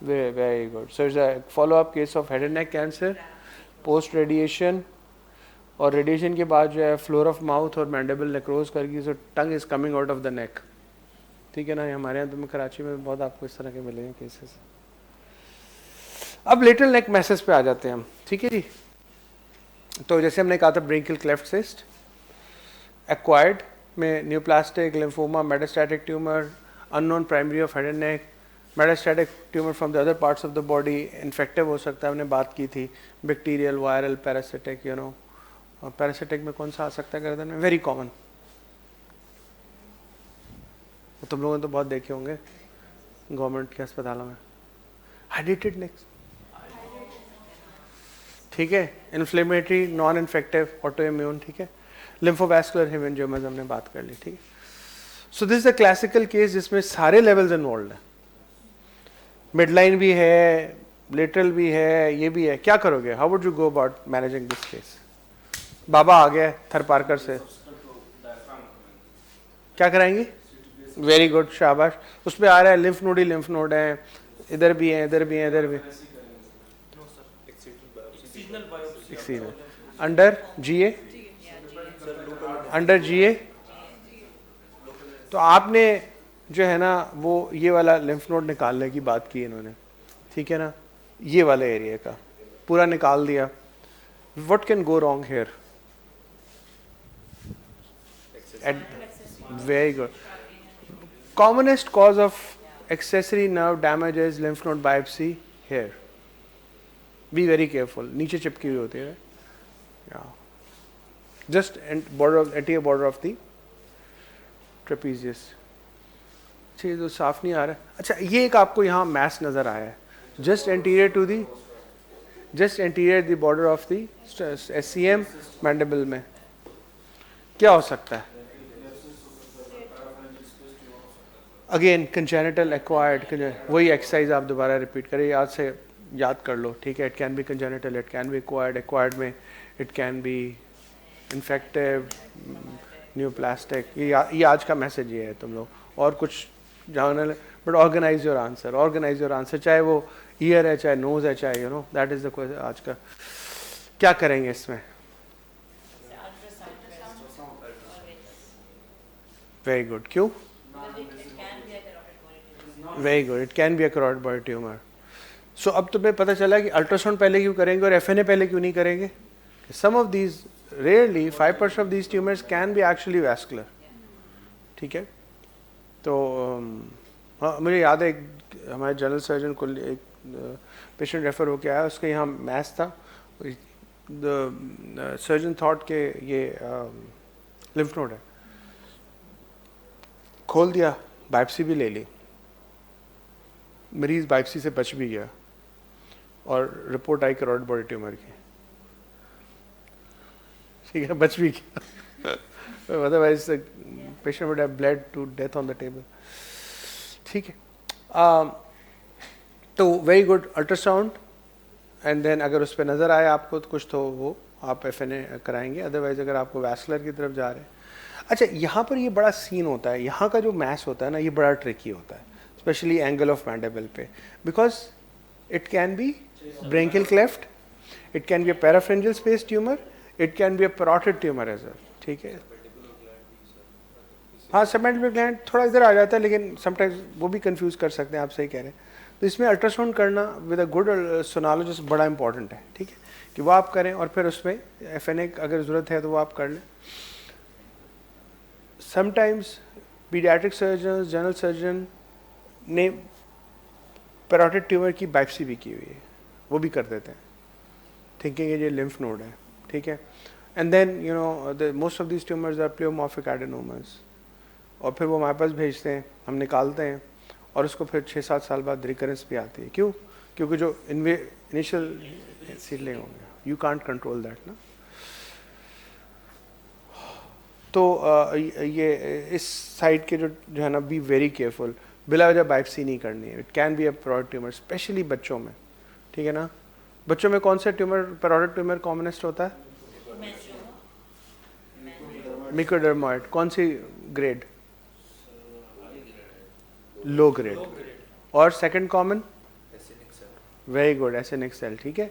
Very good. So it's a follow-up case of head and neck cancer, post radiation, और रेडिएशन के बाद जो है फ्लोर ऑफ माउथ और मैंडिबल नेक्रोज करके, so tongue is coming out of the neck. ठीक है ना. ये हमारे यहाँ तो कराची में बहुत आपको इस तरह के मिलेंगे केसेस. अब लेटरल नेक मैसेज पे आ जाते हैं हम. ठीक है जी. तो जैसे हमने कहा था ब्रेंकियल क्लेफ्ट सिस्ट, एक्वायर्ड में neoplastic, lymphoma, metastatic tumour, unknown primary of head and neck, metastatic tumour from the other parts of the body, infective हो सकता है, हमने बात की थी, bacterial, viral, parasitic, you know. और पैरासिटिक में कौन सा आ सकता है गर्दन में? वेरी कॉमन, तुम लोगों ने तो बहुत देखे होंगे गवर्नमेंट के अस्पतालों में. हाइड्रेटेड नेक, ठीक है. Inflammatory, non infective, auto immune, ठीक है. लिम्फोवैस्कुलर हेमेंजियोमास हमने बात कर ली. ठीक है. So this is a classical case जिसमें सारे लेवल्स इन्वॉल्व हैं. मिडलाइन भी है, लेटरल भी है, ये भी है. क्या करोगे? How would you go about managing this case? बाबा आ गया थर पार्कर से, क्या कराएंगे? वेरी गुड, शाबाश. उस पर आ रहा है लिम्फ नोड ही लिम्फ नोड है, इधर भी है, इधर भी है, इधर भी. अंडर जीए, अंडर जीए. तो आपने जो है ना वो ये वाला लिम्फ नोड निकालने की बात की इन्होंने. ठीक है ना. ये वाले एरिया का पूरा निकाल दिया. What can go wrong hair? Very good. Commonest cause of accessory nerve damage is lymph node biopsy here. Be very careful. नीचे चिपकी हुई होती है. Yeah. Just anterior border of the trapezius. अच्छा, ये तो साफ नहीं आ रहा है. अच्छा, ये एक आपको यहाँ मैस नजर आया है. Just anterior the border of the SCM mandible में. क्या हो सकता है? अगेन कंजेनिटल एक्वायर्ड, वही एक्सरसाइज आप दोबारा रिपीट करें, याद कर लो. ठीक है. It can be congenital, it can be acquired, acquired में it can be infective, neoplastic. ये आज का मैसेज ये है तुम लोग. और कुछ जानना, बट ऑर्गेनाइज योर आंसर. चाहे वो ईयर है, चाहे नोज है, चाहे you know, that is the question आज का. क्या करेंगे इसमें? Very good. क्यों? Very good. It can be a carotid body tumour. So अब तुम्हें पता चला कि अल्ट्रासाउंड पहले क्यों करेंगे और एफएनए पहले क्यों नहीं करेंगे. Some of these, rarely 5% of these tumours can be actually vascular. ठीक है. तो हाँ, मुझे याद है एक हमारे जनरल सर्जन को एक पेशेंट रेफर होके आया, उसके यहाँ मैस था. द सर्जन थॉट के ये लिम्फ नोड है. खोल दिया, बायोप्सी भी ले ली, मरीज बायोप्सी से बच भी गया और रिपोर्ट आई कैरोटिड बॉडी ट्यूमर की. ठीक है, बच भी गया. Otherwise patient would have bled to death on the table. ठीक है. तो very good ultrasound, and then अगर उस पर नज़र आए आपको तो कुछ, तो वो आप FNA कराएंगे, अदरवाइज अगर आपको वैस्कुलर की तरफ जा रहे हैं। अच्छा, यहाँ पर ये बड़ा सीन होता है, यहाँ का जो मैस होता है ना, ये बड़ा ट्रिकी होता है, स्पेशली एंगल ऑफ मैंडिबल पे, because it can be branchial cleft, it can be a parapharyngeal space tumour, it can be a parotid tumour as well, ठीक है। हाँ, सबमैंडिबुलर ग्लैंड थोड़ा इधर आ जाता है, लेकिन समटाइम्स वो भी कंफ्यूज कर सकते हैं, आप सही कह रहे हैं। तो इसमें अल्ट्रासाउंड करना विद अ गुड सोनोलॉजिस्ट बड़ा इंपॉर्टेंट है, ठीक है, कि वो आप करें, और फिर उसमें FNA अगर ज़रूरत है तो वो आप कर लें। Sometimes paediatric surgeon, general surgeon ने पैरोटिड ट्यूमर की बायोप्सी भी की हुई है, वो भी कर देते हैं, थिंकिंग ये लिम्फ नोड है, ठीक है। And then you know the most of these tumours are pleomorphic adenomas, और फिर वो हमारे पास भेजते हैं, हम निकालते हैं, और उसको फिर 6-7 साल बाद रिकरेंस भी आती है। क्यों? क्योंकि जो इनिशियल सीडलिंग होंगे, यू कांट कंट्रोल दैट ना। तो ये इस साइड के जो है ना, बी वेरी केयरफुल, बिला वजह बायोप्सी नहीं करनी है। It can be a parotid tumour, specially बच्चों में, ठीक है ना। बच्चों में कौन सा ट्यूमर, पैरोटिड ट्यूमर कॉमनेस्ट होता है? मिकोडर्मॉइड। कौन सी ग्रेड? Low grade. और second common? Very good, SNXL, ठीक है।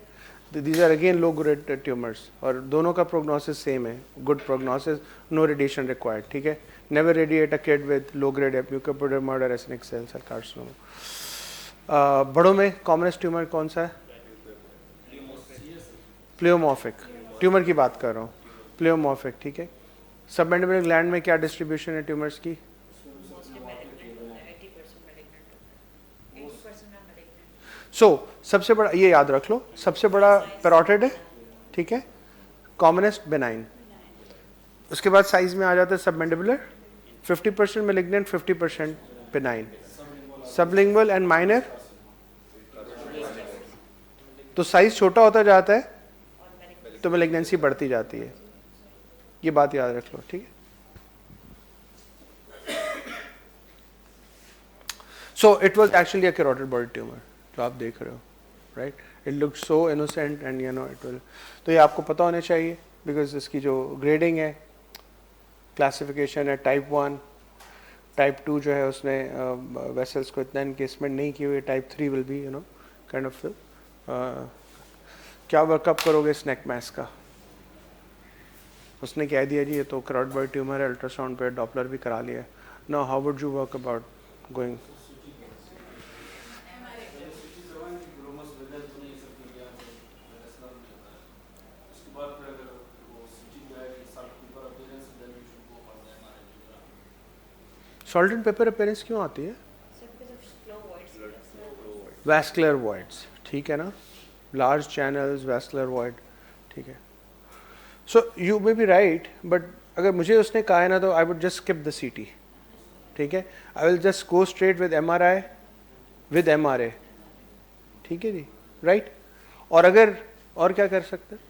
These are again low grade tumours, और दोनों का प्रोग्नोसिस सेम है, good prognosis, no radiation required, ठीक है। Never radiate a kid with low grade mucoepidermoid और SNXL सेल कार्सिनोमा। बड़ों में कॉमनेस्ट ट्यूमर कौन सा है? प्लियोमॉर्फिक ट्यूमर की बात कर रहा हूँ, प्लियोमॉर्फिक, ठीक है। सबमैंडिबुलर ग्लैंड में क्या डिस्ट्रीब्यूशन है ट्यूमर्स की? सबसे बड़ा ये याद रख लो, सबसे बड़ा पैरोटिड है, ठीक है, कॉमनेस्ट बेनाइन। उसके बाद साइज में आ जाता है submandibular, 50% malignant, 50% benign. Sublingual and minor, तो साइज छोटा होता जाता है तो मैलिग्नेंसी बढ़ती जाती है, ये बात याद रख लो, ठीक है। So it was actually a carotid body tumour जो आप देख रहे हो, right. It look so innocent and you know it will, तो ये आपको पता होना चाहिए, बिकॉज इसकी जो ग्रेडिंग है, क्लासिफिकेशन है, टाइप 1, टाइप 2 जो है उसने वेसल्स को इतना इनकेसमेंट नहीं की हुई, type 3 will be you know kind of. क्या वर्कअप करोगे स्नेक मैस का? उसने कह दिया जी ये तो कैरोटिड बॉडी ट्यूमर है, अल्ट्रासाउंड पे डॉपलर भी करा लिया। Now how would you work about going? Salt and paper appearance क्यों आती है? वैस्कुलर वॉइड्स, ठीक है ना, लार्ज चैनल्स, वैस्कुलर वॉइड, ठीक है। So you may be right, but अगर मुझे उसने कहा है ना, तो I would just skip the CT, ठीक है। I will just go straight with MRI with MRA, ठीक है जी, राइट। और अगर और क्या कर सकते हैं,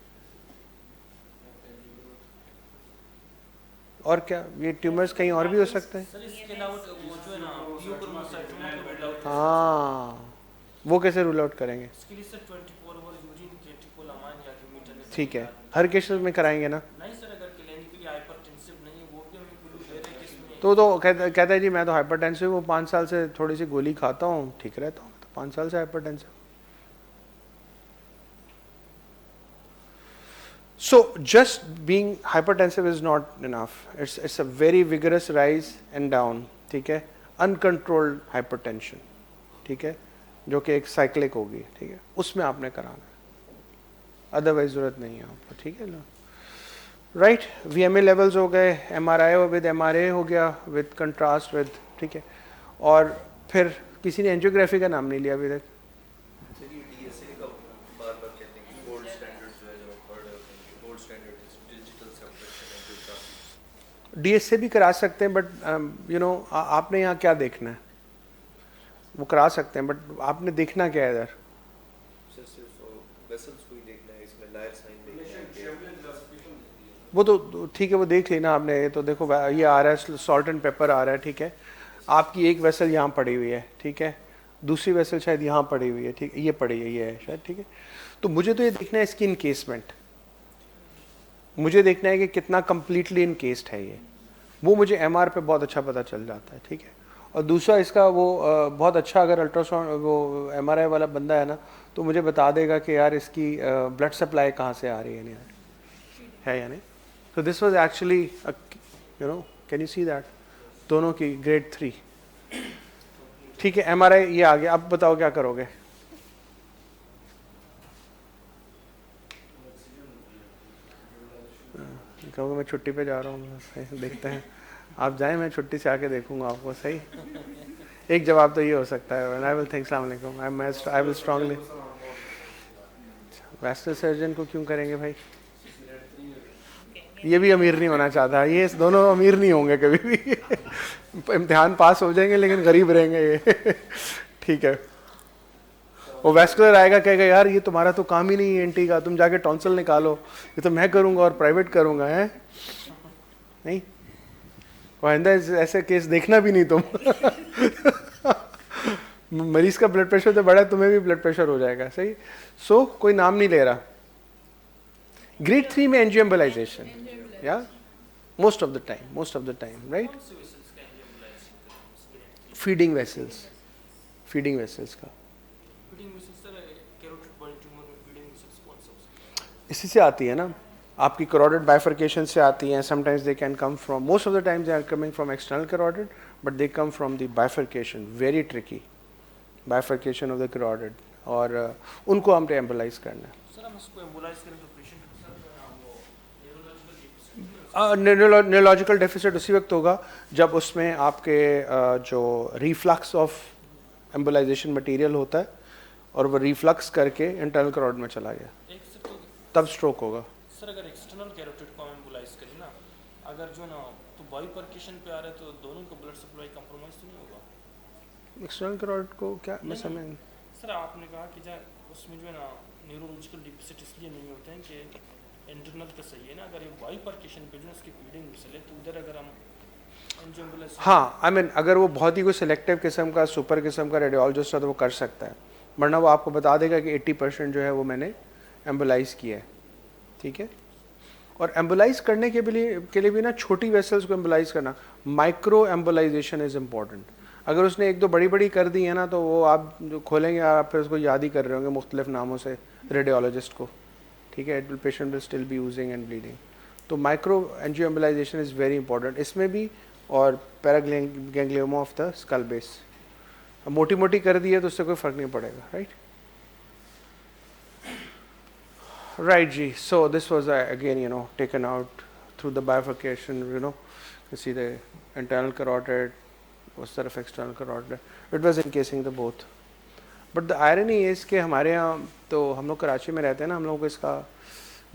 और क्या, ये ट्यूमर्स कहीं और भी हो सकते हैं? सर इसके अलावा वो जो है ना यूक्रोमोसाइटोमा को रूल आउट, हाँ, वो कैसे रूल आउट करेंगे? इसके लिए सर 24 आवर यूरिन कैटेकोलामाइन या मीटर, ठीक है, हर केसेस में कराएंगे ना? नहीं सर, अगर क्लिनिकली हाइपरटेंसिव नहीं वो भी हमें ग्लू दे रहे किसमें, तो कहता है जी मैं तो हाइपरटेंसिव हूँ, 5 साल से थोड़ी सी गोली खाता हूँ, ठीक रहता हूँ, तो 5 साल से hypertensive. So just being hypertensive is not enough. It's a very vigorous rise and down, ठीक है, uncontrolled hypertension, ठीक है, जो कि एक साइक्लिक होगी, ठीक है, उसमें आपने कराना है, अदरवाइज जरूरत नहीं है आपको, ठीक है ना, राइट। VMA लेवल्स हो गए, MRI विद MRA हो गया, विद कंट्रास्ट विद, ठीक है। और फिर किसी ने एंजियोग्राफी का नाम नहीं लिया अभी तक। DSA भी करा सकते हैं, बट यू नो आपने यहाँ क्या देखना है, वो करा सकते हैं, बट आपने देखना क्या है इधर? वो तो ठीक है, वो देख लेना आपने। ये तो देखो ये आ रहा है, सॉल्ट एंड पेपर आ रहा है, ठीक है। आपकी एक वेसल यहाँ पड़ी हुई है, ठीक है, दूसरी वेसल शायद यहाँ पड़ी हुई है, ठीक है, ये पड़ी है, ये है शायद, ठीक है। तो मुझे तो ये देखना है इसकी इनकेसमेंट, मुझे देखना है कि कितना कम्प्लीटली इनकेस्ड है ये, वो मुझे एमआर पे बहुत अच्छा पता चल जाता है, ठीक है। और दूसरा इसका वो बहुत अच्छा, अगर अल्ट्रासाउंड वो एमआरआई वाला बंदा है ना, तो मुझे बता देगा कि यार इसकी ब्लड सप्लाई कहाँ से आ रही है, नहीं है या नहीं। तो this was actually you know, can you see that, दोनों की ग्रेड 3, ठीक है। एमआरआई ये आ गया, अब बताओ क्या करोगे। कहोगे मैं छुट्टी पे जा रहा हूँ, देखते हैं आप जाएं, मैं छुट्टी से आके देखूंगा आपको, सही। एक जवाब तो ये हो सकता है, आई विल थिंक अस्सलाम वालेकुम, I will strongly. Vascular surgeon को क्यों करेंगे भाई, ये भी अमीर नहीं होना चाहता, ये दोनों अमीर नहीं होंगे कभी भी इम्तिहान पास हो जाएंगे लेकिन गरीब रहेंगे ये ठीक है। वो वैस्कुलर आएगा कहेगा यार ये तुम्हारा तो काम ही नहीं है एंटी का, तुम जाके टॉन्सिल निकालो, ये तो मैं करूंगा और प्राइवेट करूंगा, है नहीं। आइंदा ऐसे केस देखना भी नहीं तुम मरीज का ब्लड प्रेशर तो बढ़ा, तुम्हें भी ब्लड प्रेशर हो जाएगा, सही। सो कोई नाम नहीं ले रहा। ग्रेड 3 में एंजियोएम्बोलाइजेशन, या most of the time right, कौन से वेसल्स का एंजियोएम्बोलाइजेशन करें? फीडिंग वेसल्स का। Feeding vessels sir, carotid body tumour में फीडिंग वेसल्स कौन सा हो सकता है? इसी से आती है ना, आपकी कैरोटिड बाइफर्केशन से आती हैं। Sometimes they can come from, most of the times they are coming from external carotid, but they come from the bifurcation, very tricky bifurcation of the carotid, और उनको हम एम्बोलाइज करना है। सर हम इसको एम्बोलाइज करें तो पेशेंट को सर वो न्यूरोलॉजिकल डेफिसिट न्यूरोलॉजिकल डेफिसिट उसी वक्त होगा जब उसमें आपके जो रिफ्लक्स ऑफ एम्बोलाइजेशन मटेरियल होता है और वो रिफ्लक्स करके इंटरनल कैरोटिड में चला गया, एक सर तो तब स्ट्रोक होगा। सर अगर एक्सटर्नल कैरोटिड को हम एम्बोलाइज करें ना, अगर जो ना तो बाइपर्केशन पे आ रहे तो दोनों का ब्लड सप्लाई कंप्रोमाइज तो नहीं होगा? एक्सटर्नल कैरोटिड को क्या मैं नहीं, समझ, सर आपने कहा कि जा उसमें जो है ना न्यूरोलॉजिकल डेफिसिट इसलिए नहीं होते हैं कि इंटरनल का सही है ना, अगर ये बाइपर्केशन पे जो उसकी फीडिंग मिसल है तो उधर अगर हम एंजियोएम्बोलाइज, हाँ आई मीन अगर वो बहुत ही कोई सिलेक्टिव किस्म का सुपर किस्म का रेडियोलॉजिस्ट है तो वो कर सकता है, वरना वो आपको बता देगा कि 80% जो है वो मैंने एम्बोलाइज किया है, ठीक है। और एम्बोलाइज करने के लिए भी ना छोटी वेसल्स को एम्बोलाइज करना, माइक्रो एम्बोलाइजेशन इज़ इम्पॉर्टेंट। अगर उसने एक दो बड़ी बड़ी कर दी है ना तो वो आप जो खोलेंगे आप फिर उसको याद ही कर रहे होंगे मुख्तलिफ नामों से रेडियोलॉजिस्ट को, ठीक है। It will patient will still be using and bleeding. तो माइक्रो एंजियोएम्बोलाइजेशन इज़ वेरी इंपॉर्टेंट इसमें भी, और पैरागैंग्लियोमा ऑफ द स्कल बेस। मोटी मोटी कर दी है तो उससे कोई फ़र्क नहीं पड़ेगा, राइट राइट जी। So this was again you know taken out through the bifurcation, you know you see the internal carotid, उस तरफ external carotid, it was encasing the both. But the irony is कि हमारे यहाँ तो हम लोग कराची में रहते हैं ना, हम लोगों को इसका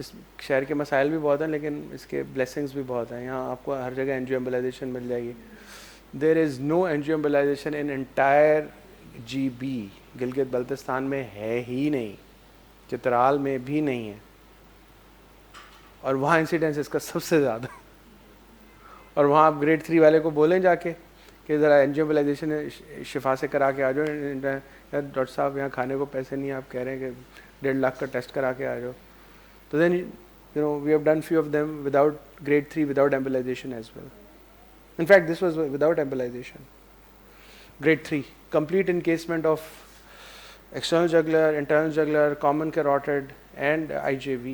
इस शहर के मसाइल भी बहुत हैं लेकिन इसके ब्लेसिंग्स भी बहुत हैं। यहाँ आपको हर जगह एंजियोएम्बोलाइजेशन मिल जाएगी। There is no angioembolisation in entire GB, Gilgit Baltistan में है ही नहीं, चित्राल में भी नहीं है, और वहाँ इंसिडेंस इसका सबसे ज़्यादा। और वहाँ आप ग्रेड 3 वाले को बोलें जाके कि ज़रा एंजियोएम्बोलाइजेशन शिफा से करा के आ जाओ, यार डॉक्टर साहब यहाँ खाने को पैसे नहीं, आप कह रहे हैं कि 1.5 लाख का टेस्ट करा के आ जाओ, तो then you know we have done few of them without grade 3 without embolisation as well. In fact, this was without embolization. Grade 3, complete encasement of external jugular, internal jugular, common carotid and IJV.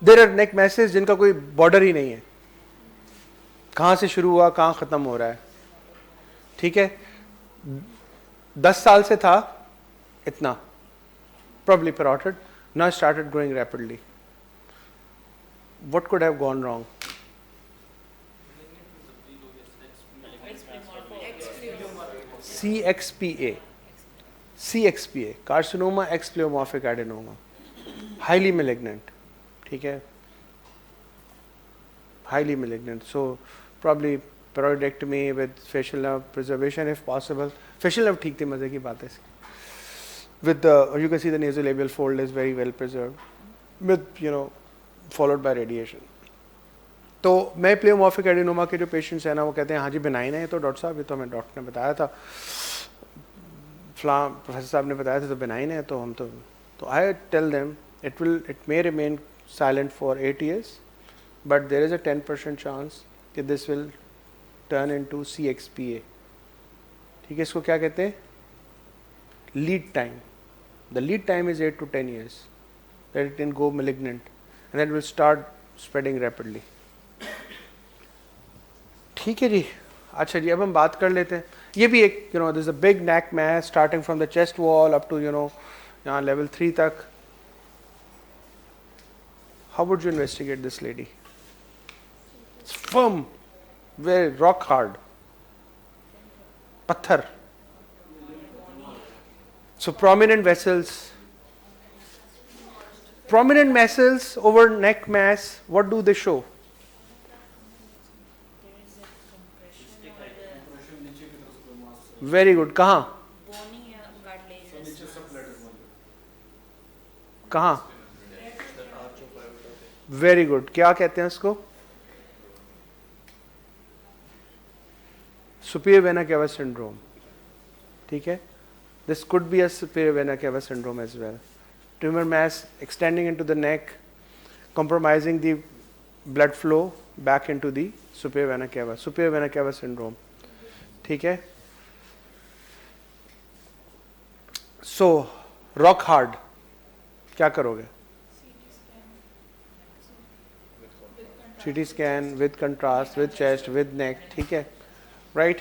There are neck masses जिनका कोई border ही नहीं है, कहाँ से शुरू हुआ कहाँ ख़त्म हो रहा है, ठीक है। 10 साल से था इतना, probably parotid, now started growing rapidly. What could have gone wrong? CXPA, carcinoma ex pleomorphic adenoma, highly malignant, ठीक है, highly malignant. So probably paroidectomy with facial nerve preservation if possible. Facial nerve ठीक थी, मजे की बात है इसकी. With the, you can see the nasolabial fold is very well preserved. With followed by radiation. तो मैं प्लेओमॉर्फिक एडिनोमा के जो पेशेंट्स हैं ना वो कहते हैं हाँ जी बेनाइन है, तो डॉक्टर साहब ये तो हमें डॉक्टर ने बताया था, प्रोफेसर साहब ने बताया था तो बेनाइन है, तो हम तो तो I tell them it may remain silent for 8 years, but there is a 10% chance that this will turn into CXPA. ठीक है, इसको क्या कहते हैं? Lead time. The lead time is 8 to 10 years that it can go malignant and then will start spreading rapidly. ठीक है जी. अच्छा जी, अब हम बात कर लेते हैं. ये भी एक there is a big neck mass starting from the chest wall up to यहाँ level 3 तक. How would you investigate this lady? It's firm, very rock hard. Patthar. So prominent vessels. Prominent vessels over neck mass, what do they show? There is a compression or Very good. कहाँ? the bony cartilages. कहाँ? Very good. क्या कहते हैं इसको? Superior vena cava syndrome. ठीक है? This could be a superior vena cava syndrome as well. Tumor mass extending into the neck, compromising the blood flow back into the superior vena cava. Superior vena cava syndrome. ठीक है? So, rock hard. क्या करोगे? CT scan with contrast, with chest, with neck. ठीक है? Right?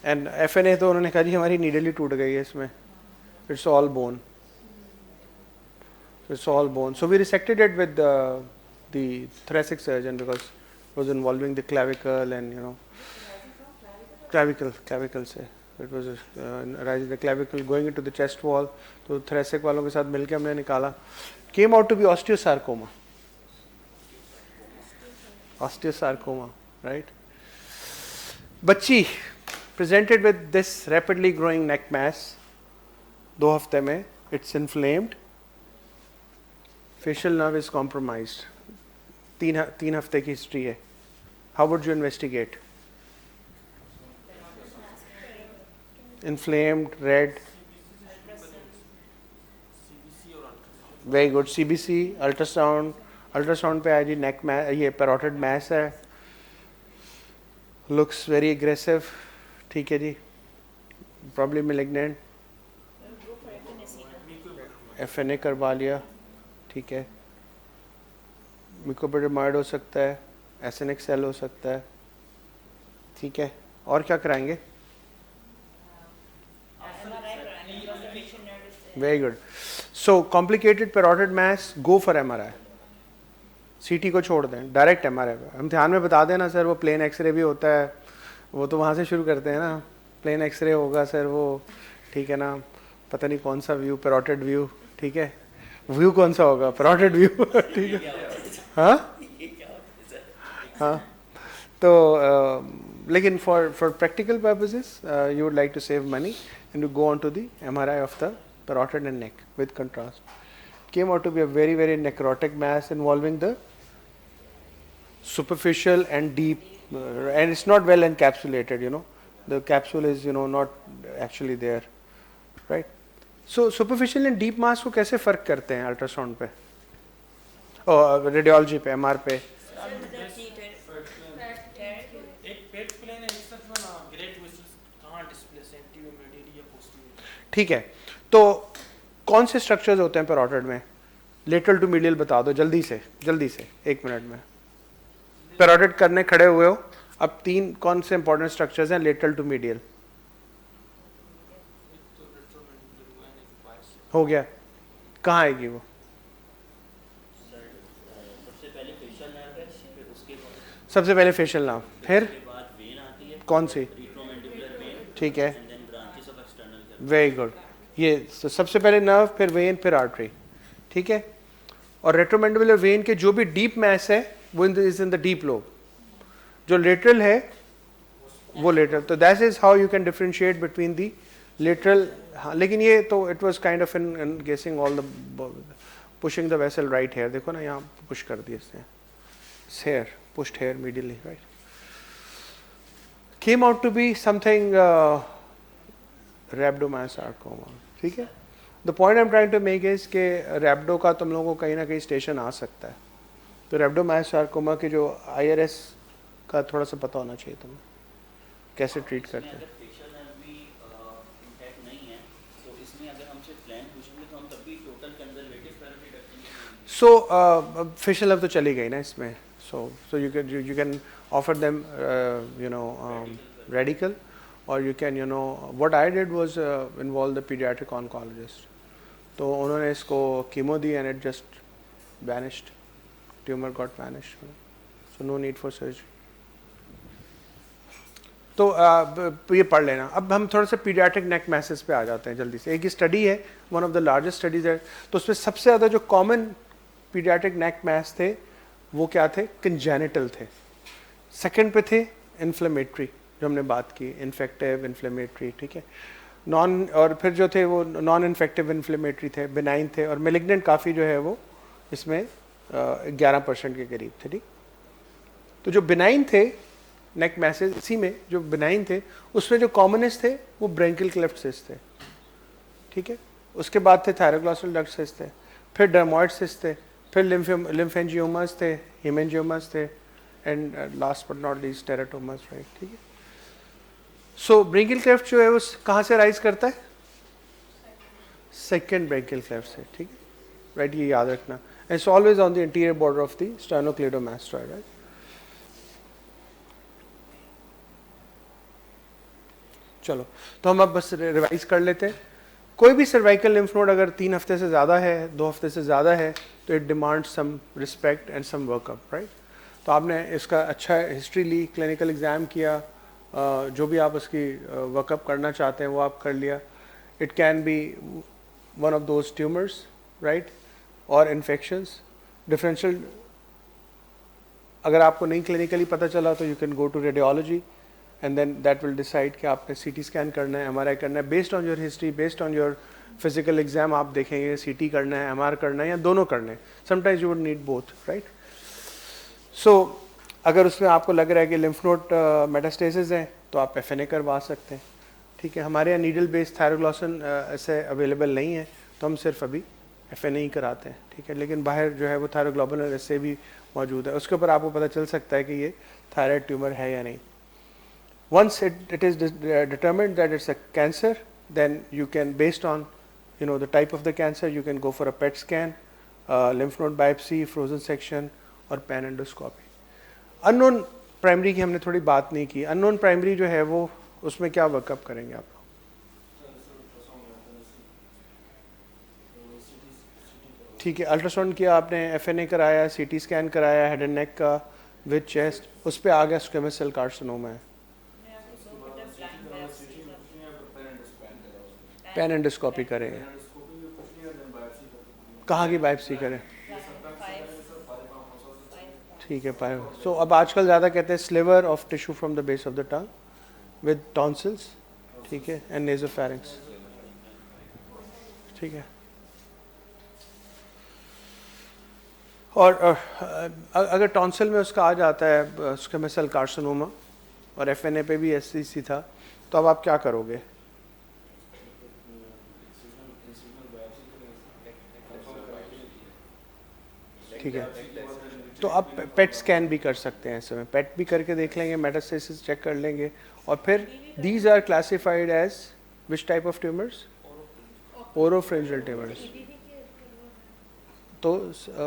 And FNA तो उन्होंने कहा जी हमारी नीडल ही टूट गई है इसमें. It's all bone. It's all bone. So we resected it with the thoracic surgeon because it was involving the clavicle and clavicle से. It was arising the clavicle going into the chest wall. तो thoracic वालों के साथ मिलके हमने निकाला. Came out to be osteosarcoma. Osteosarcoma, right? बच्ची presented with this rapidly growing neck mass. 2 हफ्ते में it's inflamed. Facial nerve is compromised. 3 हफ्ते की history है. How would you investigate? Inflamed, red. CBC और ultrasound. Very good. CBC, ultrasound. Ultrasound पे आया जी neck mass, ये parotid mass है. Looks very aggressive. ठीक है जी. Probably malignant. Go for FNAC. FNA करवा लिया. ठीक है. Mycoplasmoid हो सकता है. SNX cell हो सकता है. ठीक है. और क्या कराएंगे? MRI कराएंगे because the facial nerve is there. Very good. So complicated parotid mass, go for MRI. CT को छोड़ दें, डायरेक्ट MRI पे. हम ध्यान में बता देना सर वो प्लेन एक्सरे भी होता है, वो तो वहाँ से शुरू करते हैं ना. प्लेन एक्सरे होगा सर वो, ठीक है ना, पता नहीं कौन सा व्यू, पैरोटिड व्यू. ठीक है, व्यू कौन सा होगा, पैरोटिड व्यू. ठीक है. हाँ हाँ. तो लेकिन for practical purposes you would like to save money and you go on to the MRI of the parotid and neck with contrast. Came out to be a very very necrotic mass involving the superficial and deep and it's not well encapsulated. The capsule is not actually there, right? So superficial and deep mass को कैसे फर्क करते हैं ultrasound पे और radiology पे, MR पे? एक पेट प्लेन है इसका जो ना ग्रेट वेसल्स कहाँ डिस्प्लेस है, एंटीरियर मेडियल या पोस्टीरियर. ठीक है. तो कौन से स्ट्रक्चर्स होते हैं पैरोटिड में? लेटरल टू मीडियल बता दो जल्दी से 1 मिनट में. पैरोटिड करने खड़े हुए हो, अब 3 कौन से इंपॉर्टेंट स्ट्रक्चर्स हैं लेटरल टू मीडियल? हो गया. कहाँ आएगी वो? सबसे पहले फेशियल नर्व है, फिर उसके बाद सबसे पहले फेशियल नर्व, फिर उसके बाद वेन आती है, कौन सी? रिट्रोमैंडिबुलर वेन, ठीक है. And then branches of external curve. Very good. ये सबसे पहले नर्व, फिर वेन, फिर आर्टरी. ठीक है. और रेट्रोमैंडिबुलर वेन के जो भी डीप मैस है वो is in the deep lobe. जो लेटरल है वो लेटरल. तो that is how you can differentiate between the lateral. हाँ, लेकिन ये तो it was kind of in guessing all the pushing the vessel right here. देखो ना यहाँ पुश कर दिया इसने. Here pushed here medially, right. Came out to be something rhabdomyosarcoma. ठीक है. The point I am trying to make is के रैप्डो का तुम लोगों को कहीं ना कहीं स्टेशन आ सकता है, तो रैप्डोमायोसार्कोमा के जो IRS का थोड़ा सा पता होना चाहिए तुम्हें कैसे ट्रीट करते हैं। अगर फेशियल नर्व भी इंटैक्ट नहीं है तो इसमें अगर हम सिर्फ प्लान पूछेंगे तो हम तब भी टोटल कंजर्वेटिव थेरेपी रखेंगे। सो फेशियल नर्व तो चली गई ना इसमें, so you can offer them radical, or you can what I did was involve the pediatric oncologist, तो उन्होंने इसको chemo the and it just vanished, tumor got vanished, so no need for surgery। तो ये पढ़ लेना। अब हम थोड़ा सा पीडियाट्रिक नेक मैसेज पे आ जाते हैं जल्दी से। एक स्टडी है, one of the largest studies है, तो उसमें सबसे ज़्यादा जो कॉमन पीडियाट्रिक नेक मैस थे वो क्या थे, कंजेनिटल थे। सेकंड पे थे इन्फ्लेमेटरी, जो हमने बात की, इन्फेक्टिव इन्फ्लेमेटरी, ठीक है, नॉन, और फिर जो थे वो नॉन इन्फेक्टिव इन्फ्लेमेटरी थे, बिनाइन थे, और मेलिग्नेंट काफ़ी जो है वो इसमें 11% के करीब थे, ठीक। तो जो बिनाइन थे नेक मैसेज, इसी में जो बिनाइन थे उसमें जो कॉमनेस्ट थे वो ब्रेंकियल क्लेफ्ट सिस्ट थे, ठीक है। उसके बाद थे थायरोग्लॉसल डक्ट सिस्ट थे, फिर डर्मोइड सिस्ट थे, फिर लिम्फेंजियोमास थे, हेमेंजियोमास थे, and last but not least teratomas, right, ठीक है। सो ब्रेंकियल क्लेफ्ट जो है वो कहाँ से राइज करता है, सेकेंड ब्रेंकियल क्लेफ्ट से, ठीक है, राइट, ये याद रखना। It's always on the interior border of the sternocleidomastoid, right. चलो, तो हम अब बस रिवाइज कर लेते हैं। कोई भी सर्वाइकल लिम्फ नोड अगर 3 हफ्ते से ज़्यादा है, 2 हफ्ते से ज़्यादा है, तो it demand some respect and some workup, right. तो आपने इसका अच्छा हिस्ट्री ली, क्लिनिकल एग्जाम किया, जो भी आप उसकी वर्कअप करना चाहते हैं वो आप कर लिया। It can be one of those tumours, right, और इन्फेक्शंस। डिफरेंशियल अगर आपको नहीं क्लिनिकली पता चला तो you can go to radiology, and then that will decide कि आपने CT स्कैन करना है, MRI करना है, based on your history, based on your physical exam आप देखेंगे CT करना है, MR करना है, या दोनों करना है। Sometimes you would need both, right? So अगर उसमें आपको लग रहा है कि lymph node metastasis है तो आप FNA करवा सकते हैं, ठीक है। हमारे यहाँ नीडल बेस्ड थायरोग्लॉसन ऐसे अवेलेबल नहीं है, तो हम सिर्फ अभी FNA ही कराते हैं, ठीक है। लेकिन बाहर जो है वो थायरोग्लोबुलर ऐसे भी मौजूद है, उसके ऊपर आपको पता चल सकता है कि ये थायराइड ट्यूमर है या नहीं। Once it is determined that it's a cancer, then you can, based on the type of the cancer, you can go for a PET scan, lymph node biopsy, frozen section, और pan endoscopy। Unknown primary की हमने थोड़ी बात नहीं की। Unknown primary जो है वो उसमें क्या वर्कअप करेंगे आप लोग, ठीक है। अल्ट्रासाउंड किया आपने, FNA कराया, CT स्कैन कराया हेड एंड नेक का विद चेस्ट, उस पर आ गया स्क्वेमस सेल कार्सिनोमा है, पैन एंडोस्कोपी करेंगे। कहाँ की बायोप्सी करें, ठीक है, पाए। सो अब आजकल ज़्यादा कहते हैं sliver of tissue from the base of the tongue with tonsils, ठीक है, एंड नेजोफैरिंक्स, ठीक है। और अगर टॉन्सिल में उसका आ जाता है स्क्वेमस सेल कार्सिनोमा और FNA पे भी SCC था, तो अब आप क्या करोगे, ठीक है। तो आप पेट स्कैन भी कर सकते हैं, ऐसे में पेट भी करके देख लेंगे, मेटास्टेसिस चेक कर लेंगे, और फिर these are classified as which type of tumours, oropharyngeal tumours. तो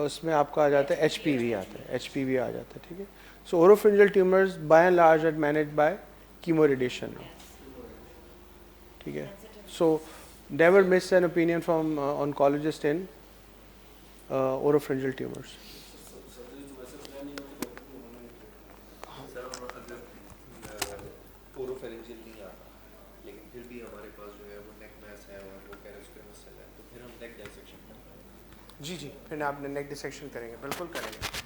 उसमें आपका आ जाता है HPV आता है, HPV आ जाता है, ठीक है। So oropharyngeal tumours by and large are managed by chemo radiation, ठीक है। So never miss an opinion from oncologist in oropharyngeal tumours. Oropharyngeal नहीं आता, लेकिन फिर भी हमारे पास जो है वो नेक मैस है और वो कैरोस्क्वेमस सेल है, तो फिर हम नेक डाइसेक्शन जी, फिर आपने नेक डिसेक्शन करेंगे, बिल्कुल करेंगे।